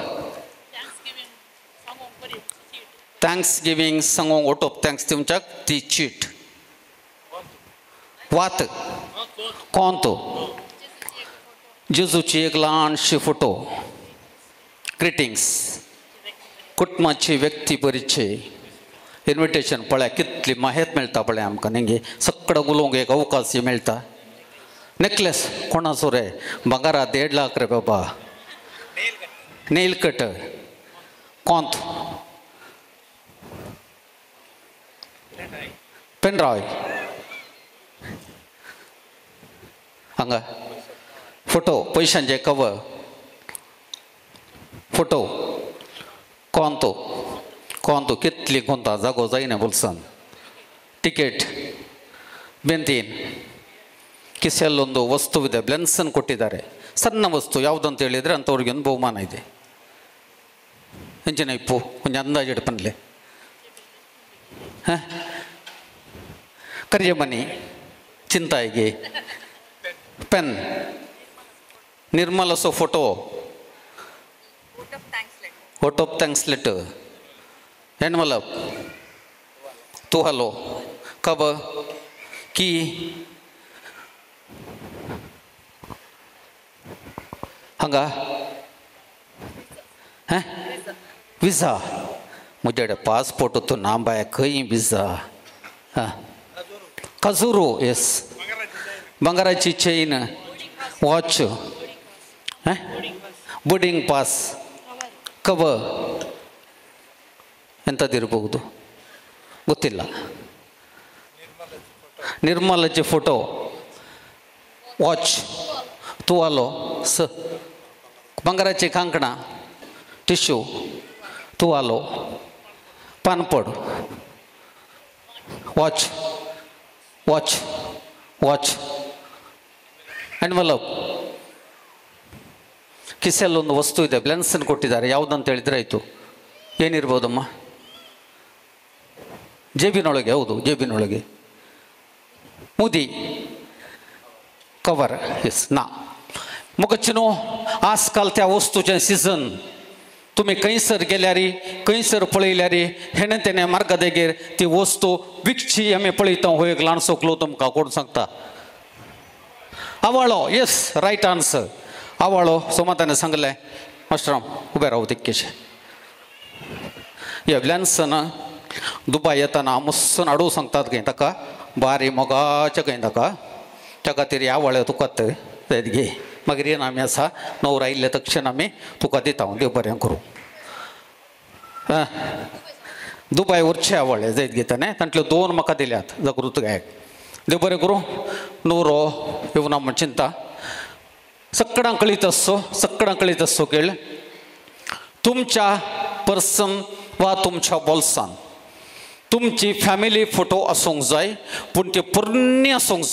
थँक्स गिवींग सांगूंक ओटोप थँक्स तुमच्याक ती चीट वात कोण तो जेजूची एक ल्हानशी फोटो ग्रिटिंग्स कुटुंबाची व्यक्ती परिचय इन्विटेशन पळय कितली माहेत मेळटा पळय आमकां न्ही सगळं उलोवंक एक अवकाश मेळटा. नेकलेस कोणाचो रे भांगारा 1.5 लाख रे बाबा. नेल कटर कोंत पेनड्रायव हांगा फोटो पयशांचे कवर फोटो कोण तो कितली कोंता जागो जायना बोल्सान ಟಿಕೆಟ್ ಬೆಂತೀನ್ ಕಿಸೆಲ್ಲೊಂದು ವಸ್ತುವಿದೆ ಬ್ಲೆನ್ಸನ್ ಕೊಟ್ಟಿದ್ದಾರೆ ಸಣ್ಣ ವಸ್ತು ಯಾವುದಂತ ಹೇಳಿದರೆ ಅಂಥವ್ರಿಗೆ ಒಂದು ಬಹುಮಾನ ಇದೆ ಎಂಚಿನ ಇಪ್ಪು ಕೊಂಚ ಅಂದಾಜು ಇಡ್ಪನ್ಲೆ ಕರಿಯಮನಿ ಚಿಂತಾಯಿಗೆ ಪೆನ್ ನಿರ್ಮಲಸೋ photo vote of thanks letter envelope तू हलो कब की हांगा हैं विजा मुझे पासपोर्ट तो नाम बाय खंय विजा खजुरो येस बंगाराची चैन वॉच बोर्डिंग पास कब ಎಂಥದ್ದಿರಬಹುದು ಗೊತ್ತಿಲ್ಲ ನಿರ್ಮಲಜಿ ಫೋಟೋ ವಾಚ್ ತುವಾಲೋ ಬಂಗಾರಾची ಕಾಂಕಣ ಟಿಶ್ಯೂ ತುವಾಲೋ ಪಾನ್ಪೊಡ್ ವಾಚ್ ವಾಚ್ ವಾಚ್ ಎನ್ವಲಪ್ ಕಿಸೆಲ್ಲೊಂದು ವಸ್ತು ಇದೆ ಬ್ಲೆನ್ಸನ್ ಕೊಟ್ಟಿದ್ದಾರೆ ಯಾವುದಂತ ಹೇಳಿದ್ರೆ ಆಯಿತು ಏನಿರ್ಬೋದಮ್ಮ ಜೇಬಿನೊಳಗೆ ಹೌದು ಜೇಬಿನೊಳಗೆ मुदी कवर येस ना मुगचिनो आजकाल त्या वस्तूचें सिजन तुम्ही खंयसर गेल्यार खंयसर पळयल्यार हेणे तेणे मार्गादेगेर ती वस्तू विकची आमी पळयता हो एक ल्हानसो क्लो तुमकां कोण सांगता आवाळो येस रायट आन्सर आवाळो सोमाताने सांगलें मास्टराम उबे राव तितकेशें ह्या ब्लॅन्सन दुबाय येताना मुस्सन हाडू सांगतात खंय ताका बारी मोगाचें खंय ताका त्या खातीर ह्या वळ्या तुका तें घे मागीर येवन आमी आसा न्हवरो येयल्ले तक्षण आमी तुका दिता देव बरें करूं दुबाय उरचे वळे जायत घेताने तांतल्यो 2 म्हाका दिल्यात जागृत गायक देव बरें करूं न्हवरो येवना म्हण चिंता सगळ्यांक कळीत आसो केळ तुमच्या पर्सन वा तुमच्या बोल्सान तुमची फॅमिली फोटो आसूंक जाय पूण ते पोरणी आसूंक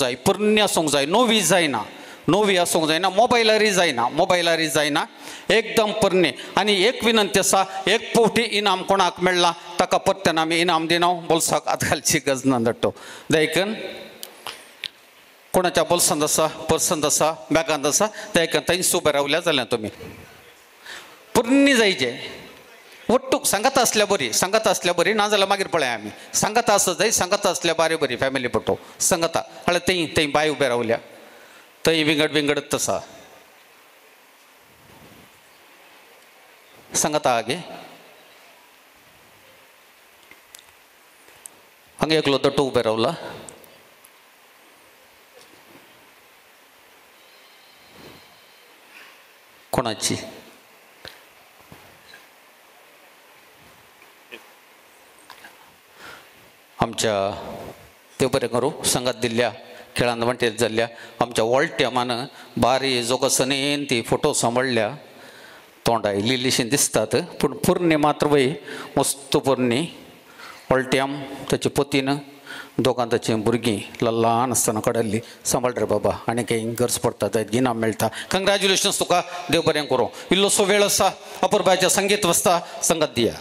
जाय नोवी आसूंक जायना मोबायलारी जायना एकदम पोरणी आनी एक विनंती आसा एक फावटी इनाम कोणाक मेळ्ळा ताका परत्यान आमी इनाम दिना बोल्साक आत घालची गरज ना धाडटो देखून कोणाच्या बोल्सांत आसा पर्संत आसा बॅगांत आसा देखून थंयच उबे रावल्या जाल्यार तुमी पोरणी जायचे वट्टूक सांगात असल्या बरी नाजाल्यार मागीर पळय आमी सांगात आसत जाय सांगात असल्या बरी फॅमिली फोटो सांगाता हाळे थंय बाय उबे रावल्या थंय विंगडत आसा सांगाता हागे हांगा एकलो दट्टो उबे रावला कोणाची आमच्या देव बरें करूं सांगात दिल्ल्या खेळांत वांटेर जाल्ल्या आमच्या वॉल्ट्यामान बारी जोगसनेन ती फोटो सांबाळल्या तोंडां इल्लीशीं दिसतात पूण पोरणी मात्र वय मस्त पोरणी वॉल्ट्याम ताची पतीन दोगां ताचीं भुरगीं ल्हान आसतना काडल्ली सांबाळ रे बाबा आनी काही गरज पडटा इनाम मेळटा कंग्रॅच्युलेशन्स तुका देव बरें करूं इल्लोसो वेळ आसा अपुर्बाच्या संगीत वाजता संगत दिया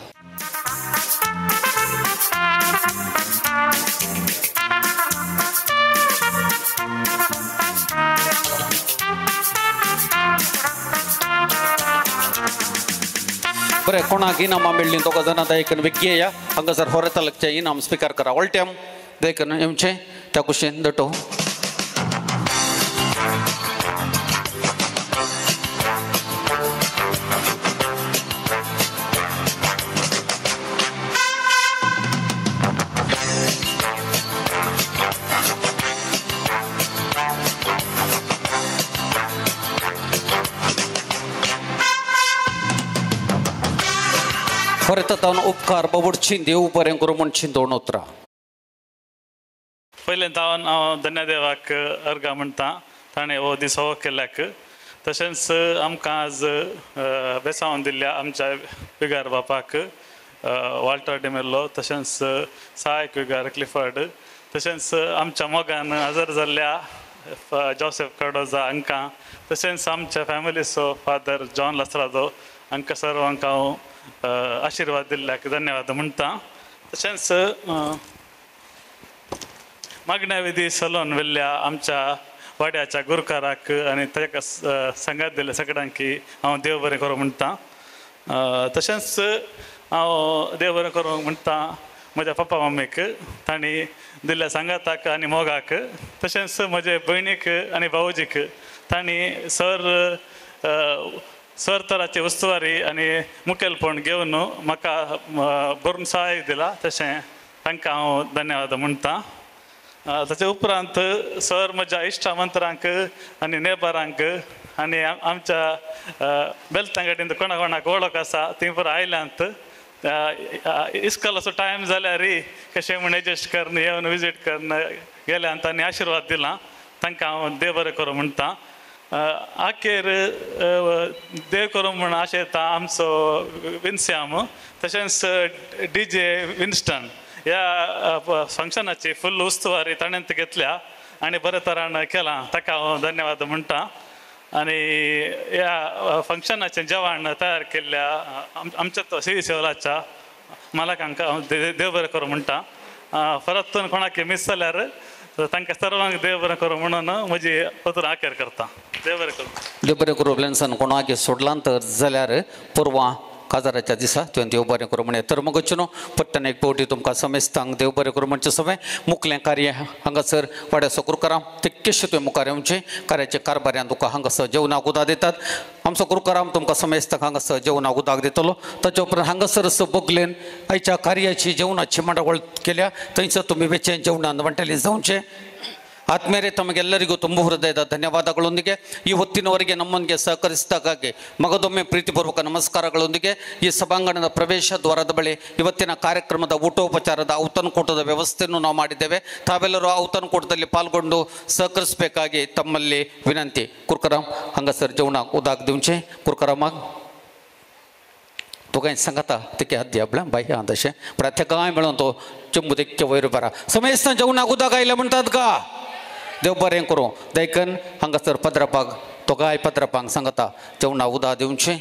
बरें कोणाक इनामां मेळ्ळीं दोगा जाणां दयेकन विग्गे या हांगासर होरे तालुक्याचे इनाम स्विकार करा वॉल्ट्याम दयेकन येवचें त्या कुशीन दटो परत उपकार बाबूडची देव बरें करूं म्हणची 2 उतरां पयलें हांव धन्यदेवाक अर्गा म्हणटा ताणें हो दीस हो केल्याक तशेंच आमकां आज बेसांवन दिल्ल्या आमच्या विगार बापाक वॉल्टर डिमेल्लो तशेंच सहायक विगार क्लिफर्ड तशेंच आमच्या मोगान हजर जाल्ल्या जोसेफ कार्डोजा हांकां तशेंच आमच्या फॅमिलीचो फादर जॉन लसरादो हांकां सर्वांक हांव आशिर्वाद दिल्ल्याक धन्यवाद म्हणटा तशेंच मागण्या विधी चलोवन व्हेल्ल्या आमच्या वाड्याच्या गुरकाराक आनी ताका सांगात दिल्या सगळ्यांक हांव देव बरें करूं म्हणटा तशेंच हांव देव बरें करूं म्हणटा म्हज्या पप्पा मम्मीक तांणी दिल्ल्या सांगाताक आनी मोगाक तशेंच म्हजे भयणीक आनी भावजीक तांणी सर तराची उस्तवारी आनी मुखेलपण घेवन म्हाका बरोवन सहाय दिला तशें तांकां हांव धन्यवाद म्हणटा ताचे उपरांत सर म्हज्या इश्टामंत्रांक आनी नेबरांक आनी आमच्या बेलतांगडीन कोणाक वळख आसा ती पर आयल्यांत इस्कॉलाचो टायम जाल्यार कशें म्हण एडजस्ट करन येवन विजीट करन गेल्यांत आनी आशिर्वाद दिला तांकां हांव देव बरें करूं म्हणटा आखेर देव करूं म्हण आशेता आमचो विन्स्याम तशेंच DJ विन्स्टन ह्या फंक्शनाची फुल्ल उस्तवारी ताणेंत घेतल्या आनी बरे तरान केलां ताका हांव धन्यवाद म्हणटा आनी ह्या फंक्शनाचें जेवण तयार केल्ल्या आमच्या सिवी सेवलाच्या मालकांक हांव देव बरें करूं म्हणटा परतून कोणाक मिस जाल्यार तांकां सर्वांक देव बरें करूं म्हणून म्हजी पत्र आखेर करता देव बरें करूं देव बरें करूं ब्लेन्सन कोणाक सोडलां तर जाल्यार पुरवां काजाराच्या दिसा तुवें देव बरें करूं म्हणे तर मगच्यो न्हू पट्टन एक पावटी तुमकां समेस्तांक देव बरें करूं म्हणचे सवय मुखलें कार्य हांगासर वाड्या कुरकाराम तितकेशें तुवें मुखार येवचें कार्याच्या कारभाऱ्यान तुका हांगासर जेवणाक उदक दितात आमचो कुरकाराम तुमकां समेस्तांक हांगासर जेवणाक उदक दितलो ताचे उपरांत हांगासर बगलेन आयच्या कार्याची जेवणाची मंडळ केल्या थंयसर तुमी वेचें जेवणान वांटेली जावचें ಆತ್ಮೇಲೆ ತಮಗೆಲ್ಲರಿಗೂ ತುಂಬ ಹೃದಯದ ಧನ್ಯವಾದಗಳೊಂದಿಗೆ ಈ ಹೊತ್ತಿನವರೆಗೆ ನಮ್ಮೊಂದಿಗೆ ಸಹಕರಿಸಿದ್ದಕ್ಕಾಗಿ ಮಗದೊಮ್ಮೆ ಪ್ರೀತಿಪೂರ್ವಕ ನಮಸ್ಕಾರಗಳೊಂದಿಗೆ ಈ ಸಭಾಂಗಣದ ಪ್ರವೇಶ ದ್ವಾರದ ಬಳಿ ಇವತ್ತಿನ ಕಾರ್ಯಕ್ರಮದ ಊಟೋಪಚಾರದ ಔತಣಕೂಟದ ವ್ಯವಸ್ಥೆಯನ್ನು ನಾವು ಮಾಡಿದ್ದೇವೆ ತಾವೆಲ್ಲರೂ ಔತಣಕೂಟದಲ್ಲಿ ಪಾಲ್ಗೊಂಡು ಸಹಕರಿಸಬೇಕಾಗಿ ತಮ್ಮಲ್ಲಿ ವಿನಂತಿ ಕುರ್ಕರಾಮ್ ಹಂಗಸರ್ ಜವಣ ಉದಾಗ್ ದಿವಂಚೆ ಕುರ್ಕರಾಮಾಗ್ तो काही सांगता ते की हद्दी आपल्या बाह्य तसे प्रत्येकाय मिळून तो चिंबुदिक्य वयर बरा समेस्त जेवणाक उदक आयले म्हणटात का देव बरें करूं देखून हांगासर पदरापाक तो गाय पदरापाक सांगता जेवणाक उदक दिवचें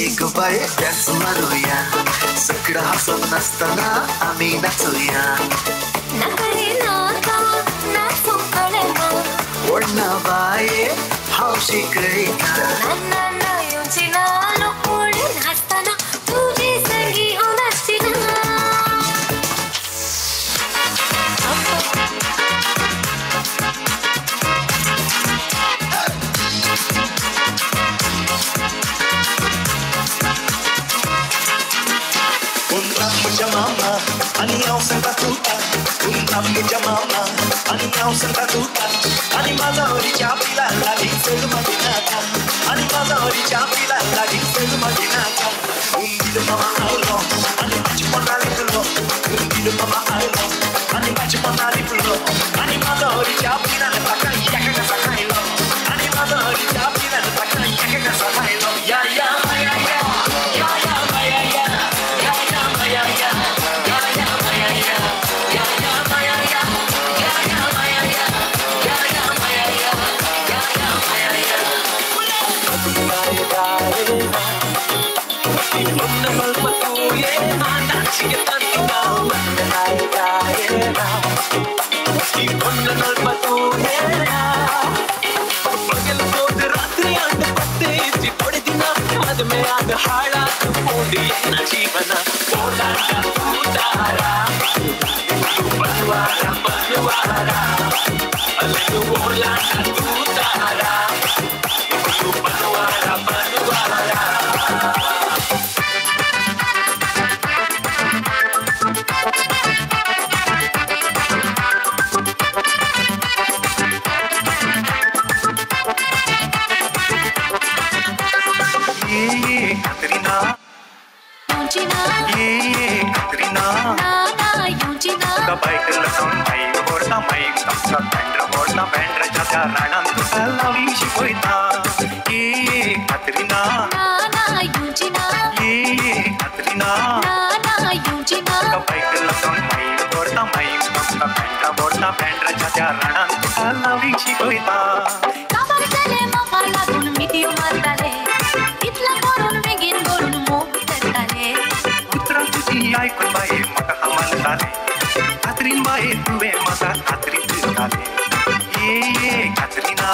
एक बाय डान्स मारूया सगळं हसून नसताना आम्ही नाचूया ओढणा बाये हौशी कळीना तुझी संगी Mama, ani ao senta tuta, minha mama, ani ao senta tuta, ani mazori chapila la dice maginata, ani mazori chapila la dice maginata, dilo mama aulo, ani machi ponali pulo, dilo mama aulo, ani machi ponali pulo, ani mazori chapila la takai yaka sakailo, ani mazori chapila la takai yaka sakailo, ya ya ya ya. Bike लसून mic बोलता mic तमचा बँड्र बोलता बँड्रच्या त्या राणांत तुका लावी शिकवता ये कातरीना ये कातरीना bike लसून mic बोलता माईक तमचा बँड्र बोलता बँड्रच्या त्या राणांत तुका लावी शिकवता कुत्रा तुझी ऐकून बाई मका हमान झाले कात्रीन बाई तुवे माझा कात्री फिरताले ये कात्रीना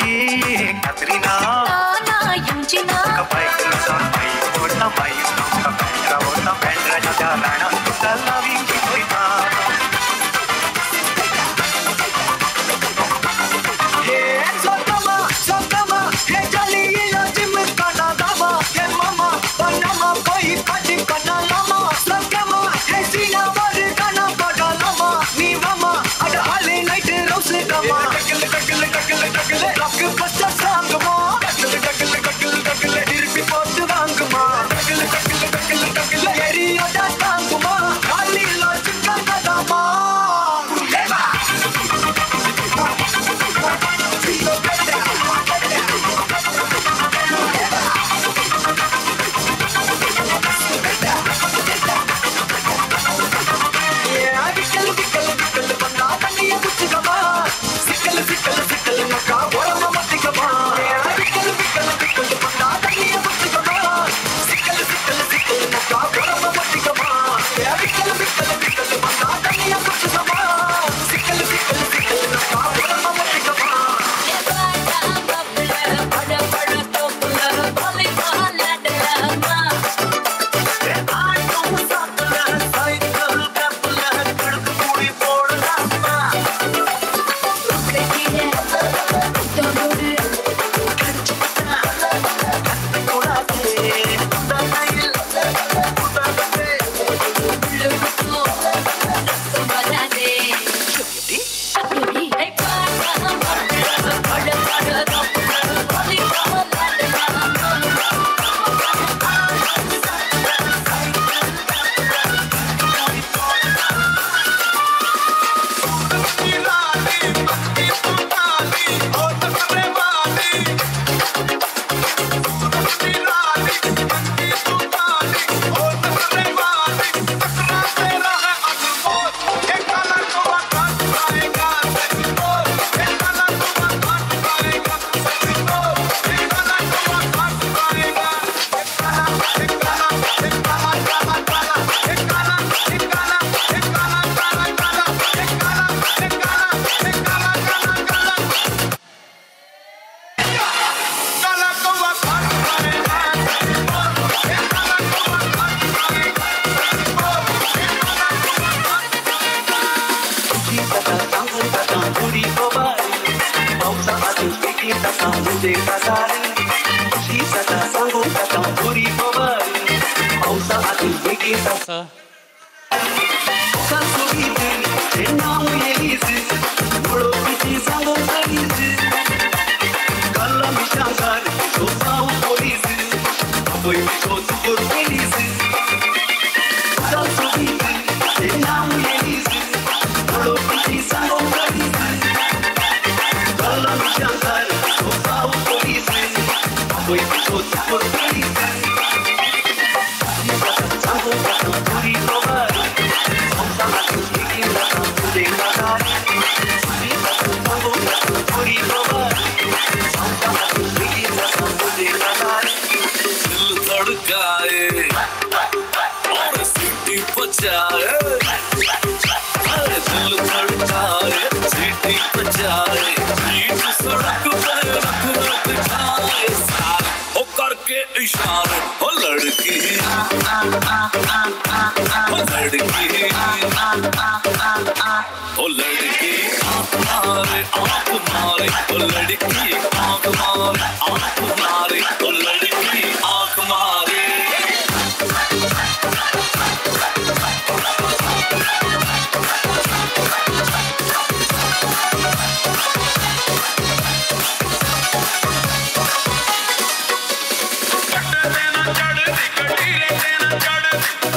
ये कात्रीना बाईक लसून माईक बोलता माईक तमचा बँड्र बोलता बँड्रच्या त्या राणांत तुका लावी शिकवता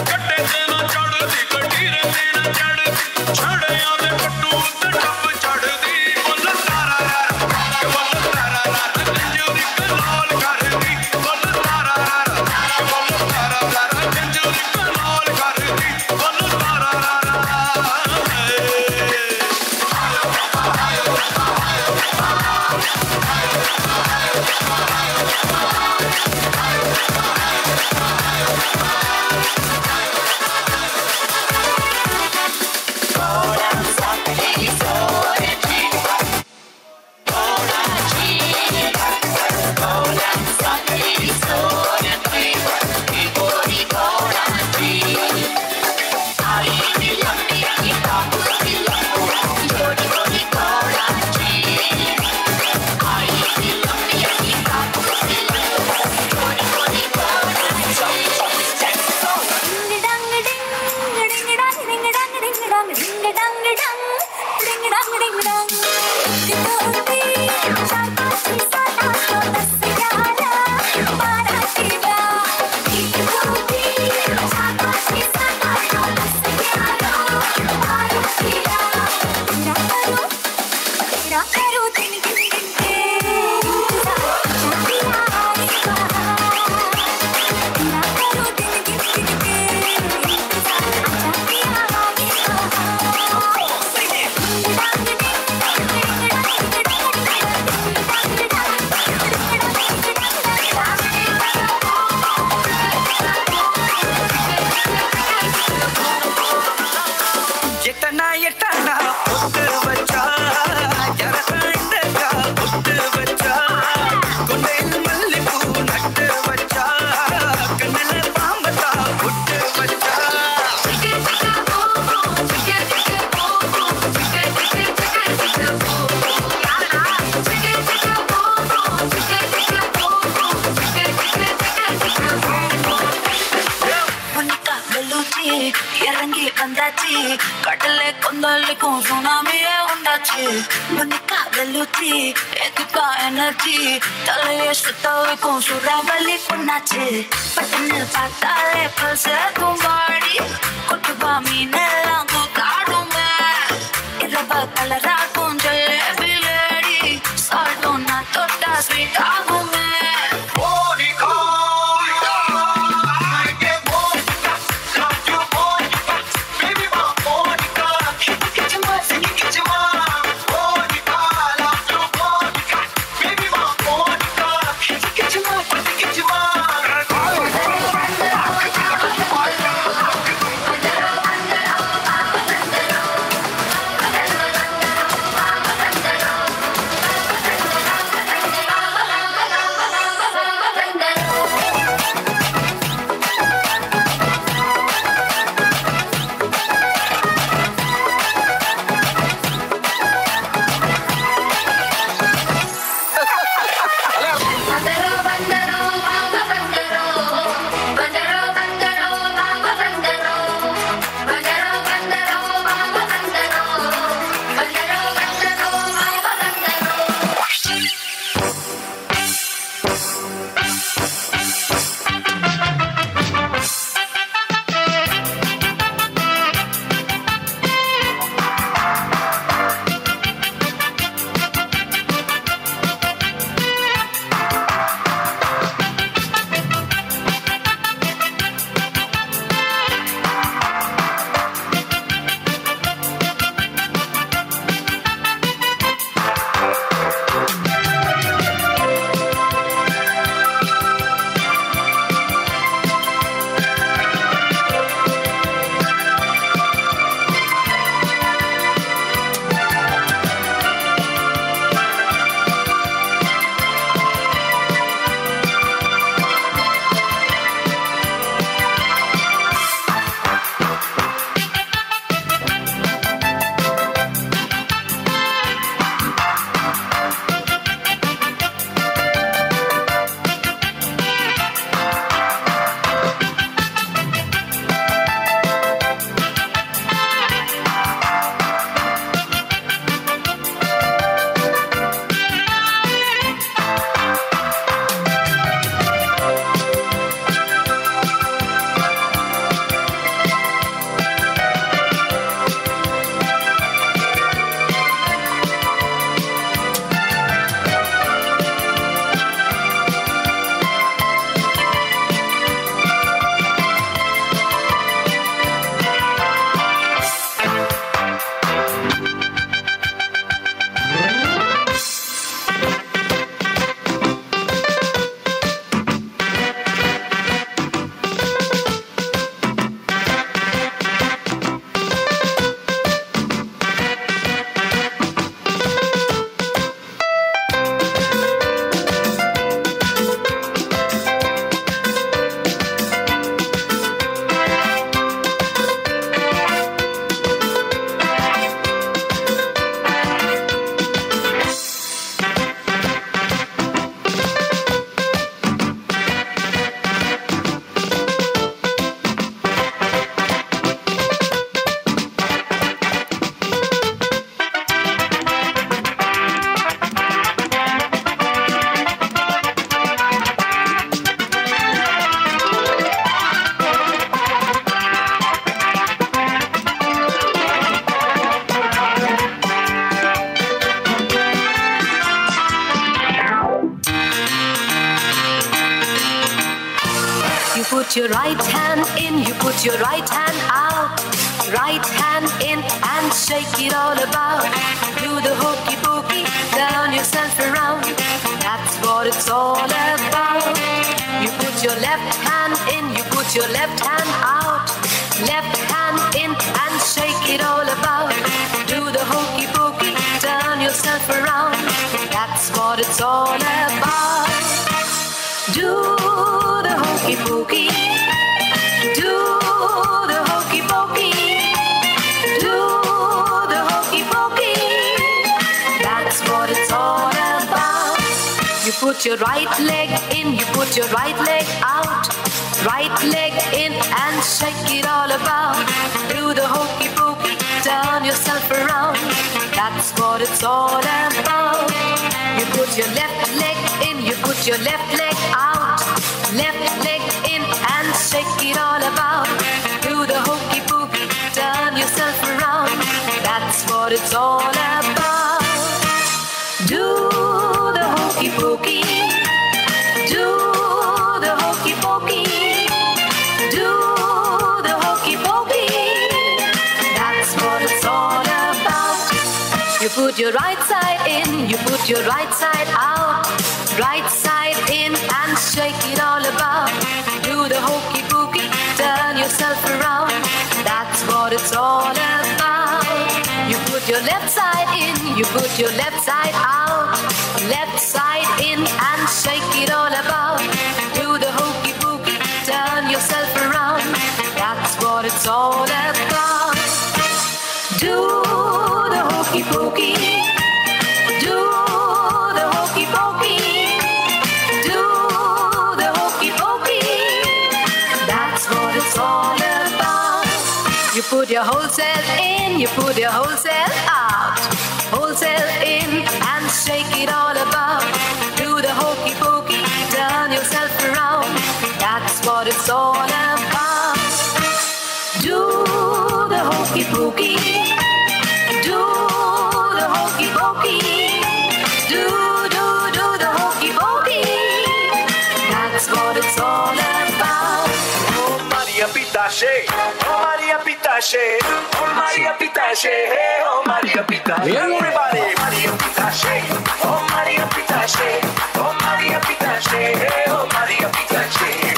कटे देना चढ़ दी कटी இறங்கி வந்தாச்சு கடலை கொந்தளிக்கும் சுனாமியே உண்டாச்சு மணிக்கா வெள்ளூத்தி எதுக்கா எனர்ஜி தலையை சுத்த வைக்கும் சூறாவளி பொண்ணாச்சு பட்டுன்னு பார்த்தாலே பல்ச கும்பாடி கொட்டுபா மீனெல்லாம் கூத்தாடுங்க இரவ கலராக்கும் ஜல்லேபி லேடி சால்ட்டும் நான் தொட்டா ஸ்வீட் ஆகுங்க put your right hand in, you put your right hand out. Right hand in and shake it all about. Do the hokey pokey, turn yourself around. That's what it's all about. You put your left hand in, you put your left hand out. Left hand in and shake it all about. Do the hokey pokey, turn yourself around. That's what it's all about. Do the hokey pokey. Do the hokey pokey. Do the hokey pokey. That's what it's all about. You put your right leg in, you put your right leg out. Right leg in and shake it all about. Do the hokey pokey, turn yourself around. That's what it's all about. You put your left leg in, you put your left leg out. Left leg in and shake it all about. Do the hokey pokey, turn yourself around. That's what it's all about. Do the hokey pokey. Do the hokey pokey. Do the hokey pokey. That's what it's all about. You put your right side in, you put your right side out. Right side in and shake it all about. Do the hokey pokey, turn yourself around. That's what it's all about. You put your left side in, you put your left side out. Left side in and shake it all about. Do the hokey pokey, turn yourself around. That's what it's all about. Do the hokey pokey. Do the hokey pokey. Do the hokey pokey. That's what it's all about. You put your whole self in, you put your whole self out. Whole self in and shake it all about. Do the hokey pokey, turn yourself around. That's what it's all about. Do the hokey pokey. Do the hokey pokey. Do the hokey pokey. That's what it's all about. Oh Maria Pitache, oh Maria Pitache, oh Maria Pitache, oh Maria Pitache. Everybody, Maria Pitache, oh Maria Pitache, oh Maria Pitache, oh Maria Pitache.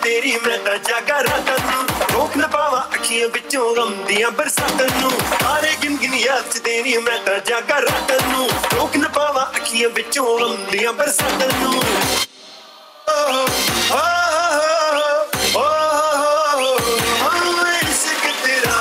तेरी मैं जागा रात नू रोक न पावा अखियां विचों गम दियां बरसातां नू सारे गिन गिन याद तेरी मैं जागा रात नू रोक न पावा अखियां विचों गम दियां बरसातां नू इश्क तेरा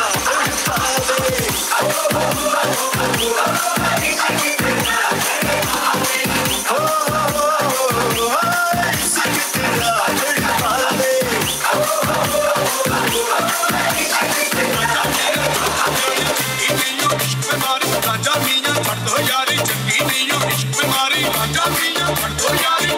राजा मियां छड़ दो यारी चंगी नहीं हो इश्क बीमारी राजा मियां छड़ दो यारी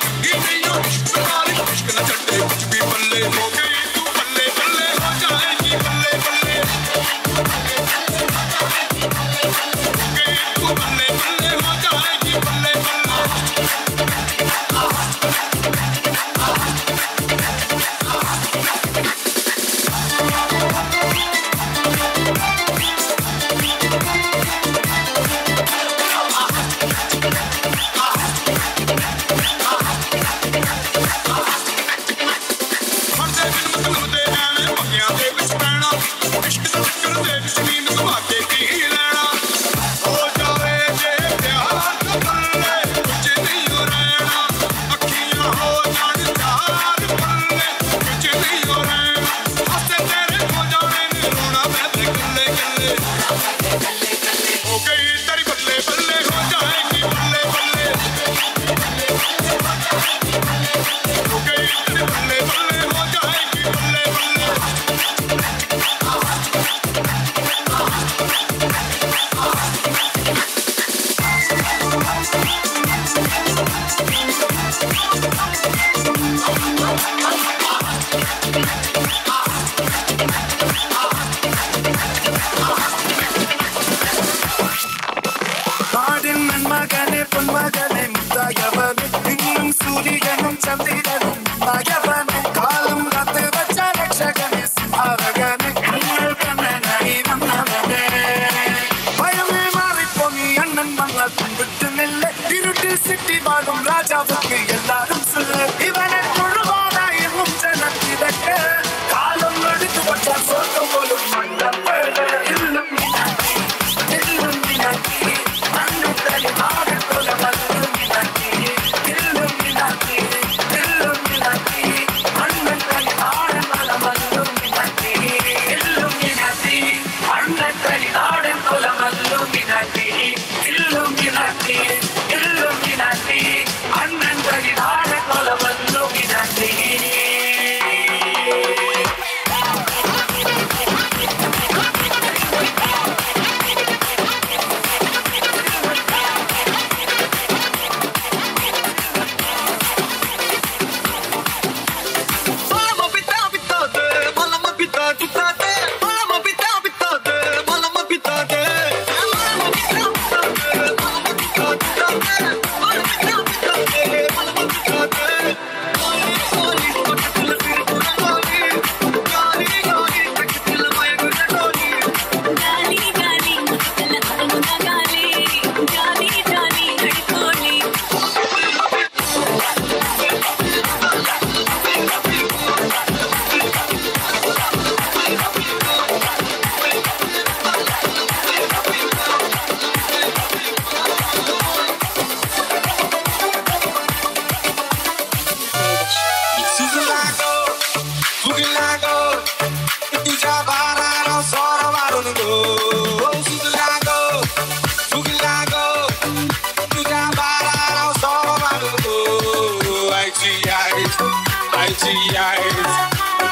तुझी आहेस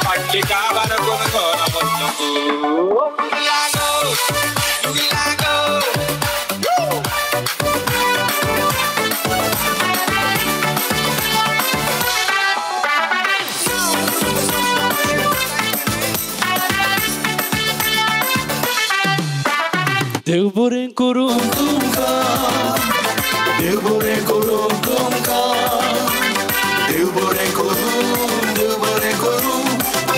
फाटली का बरं कोण गौरवत नको लागो तू लागो देव बरें करूं तुमकां देव बरें करूं तुमकां देव बरें करूं देव बरें करूं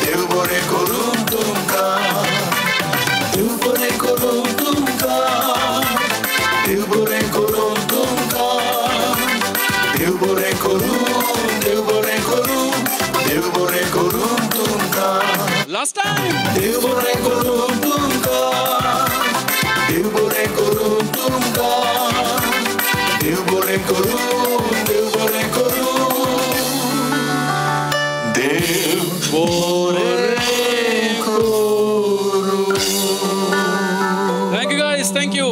देव बरें करूं तुमकां देव बरें करूं तुमकां देव बरें करूं तुमकां देव बरें करूं देव बरें करूं देव बरें करूं तुमकां लास्ट टाइम देव बरें करूं तुमकां देव बरें करूं तुमकां देव बरें करूं देव बरें करूं देव बरें करूं Thank you guys, thank you.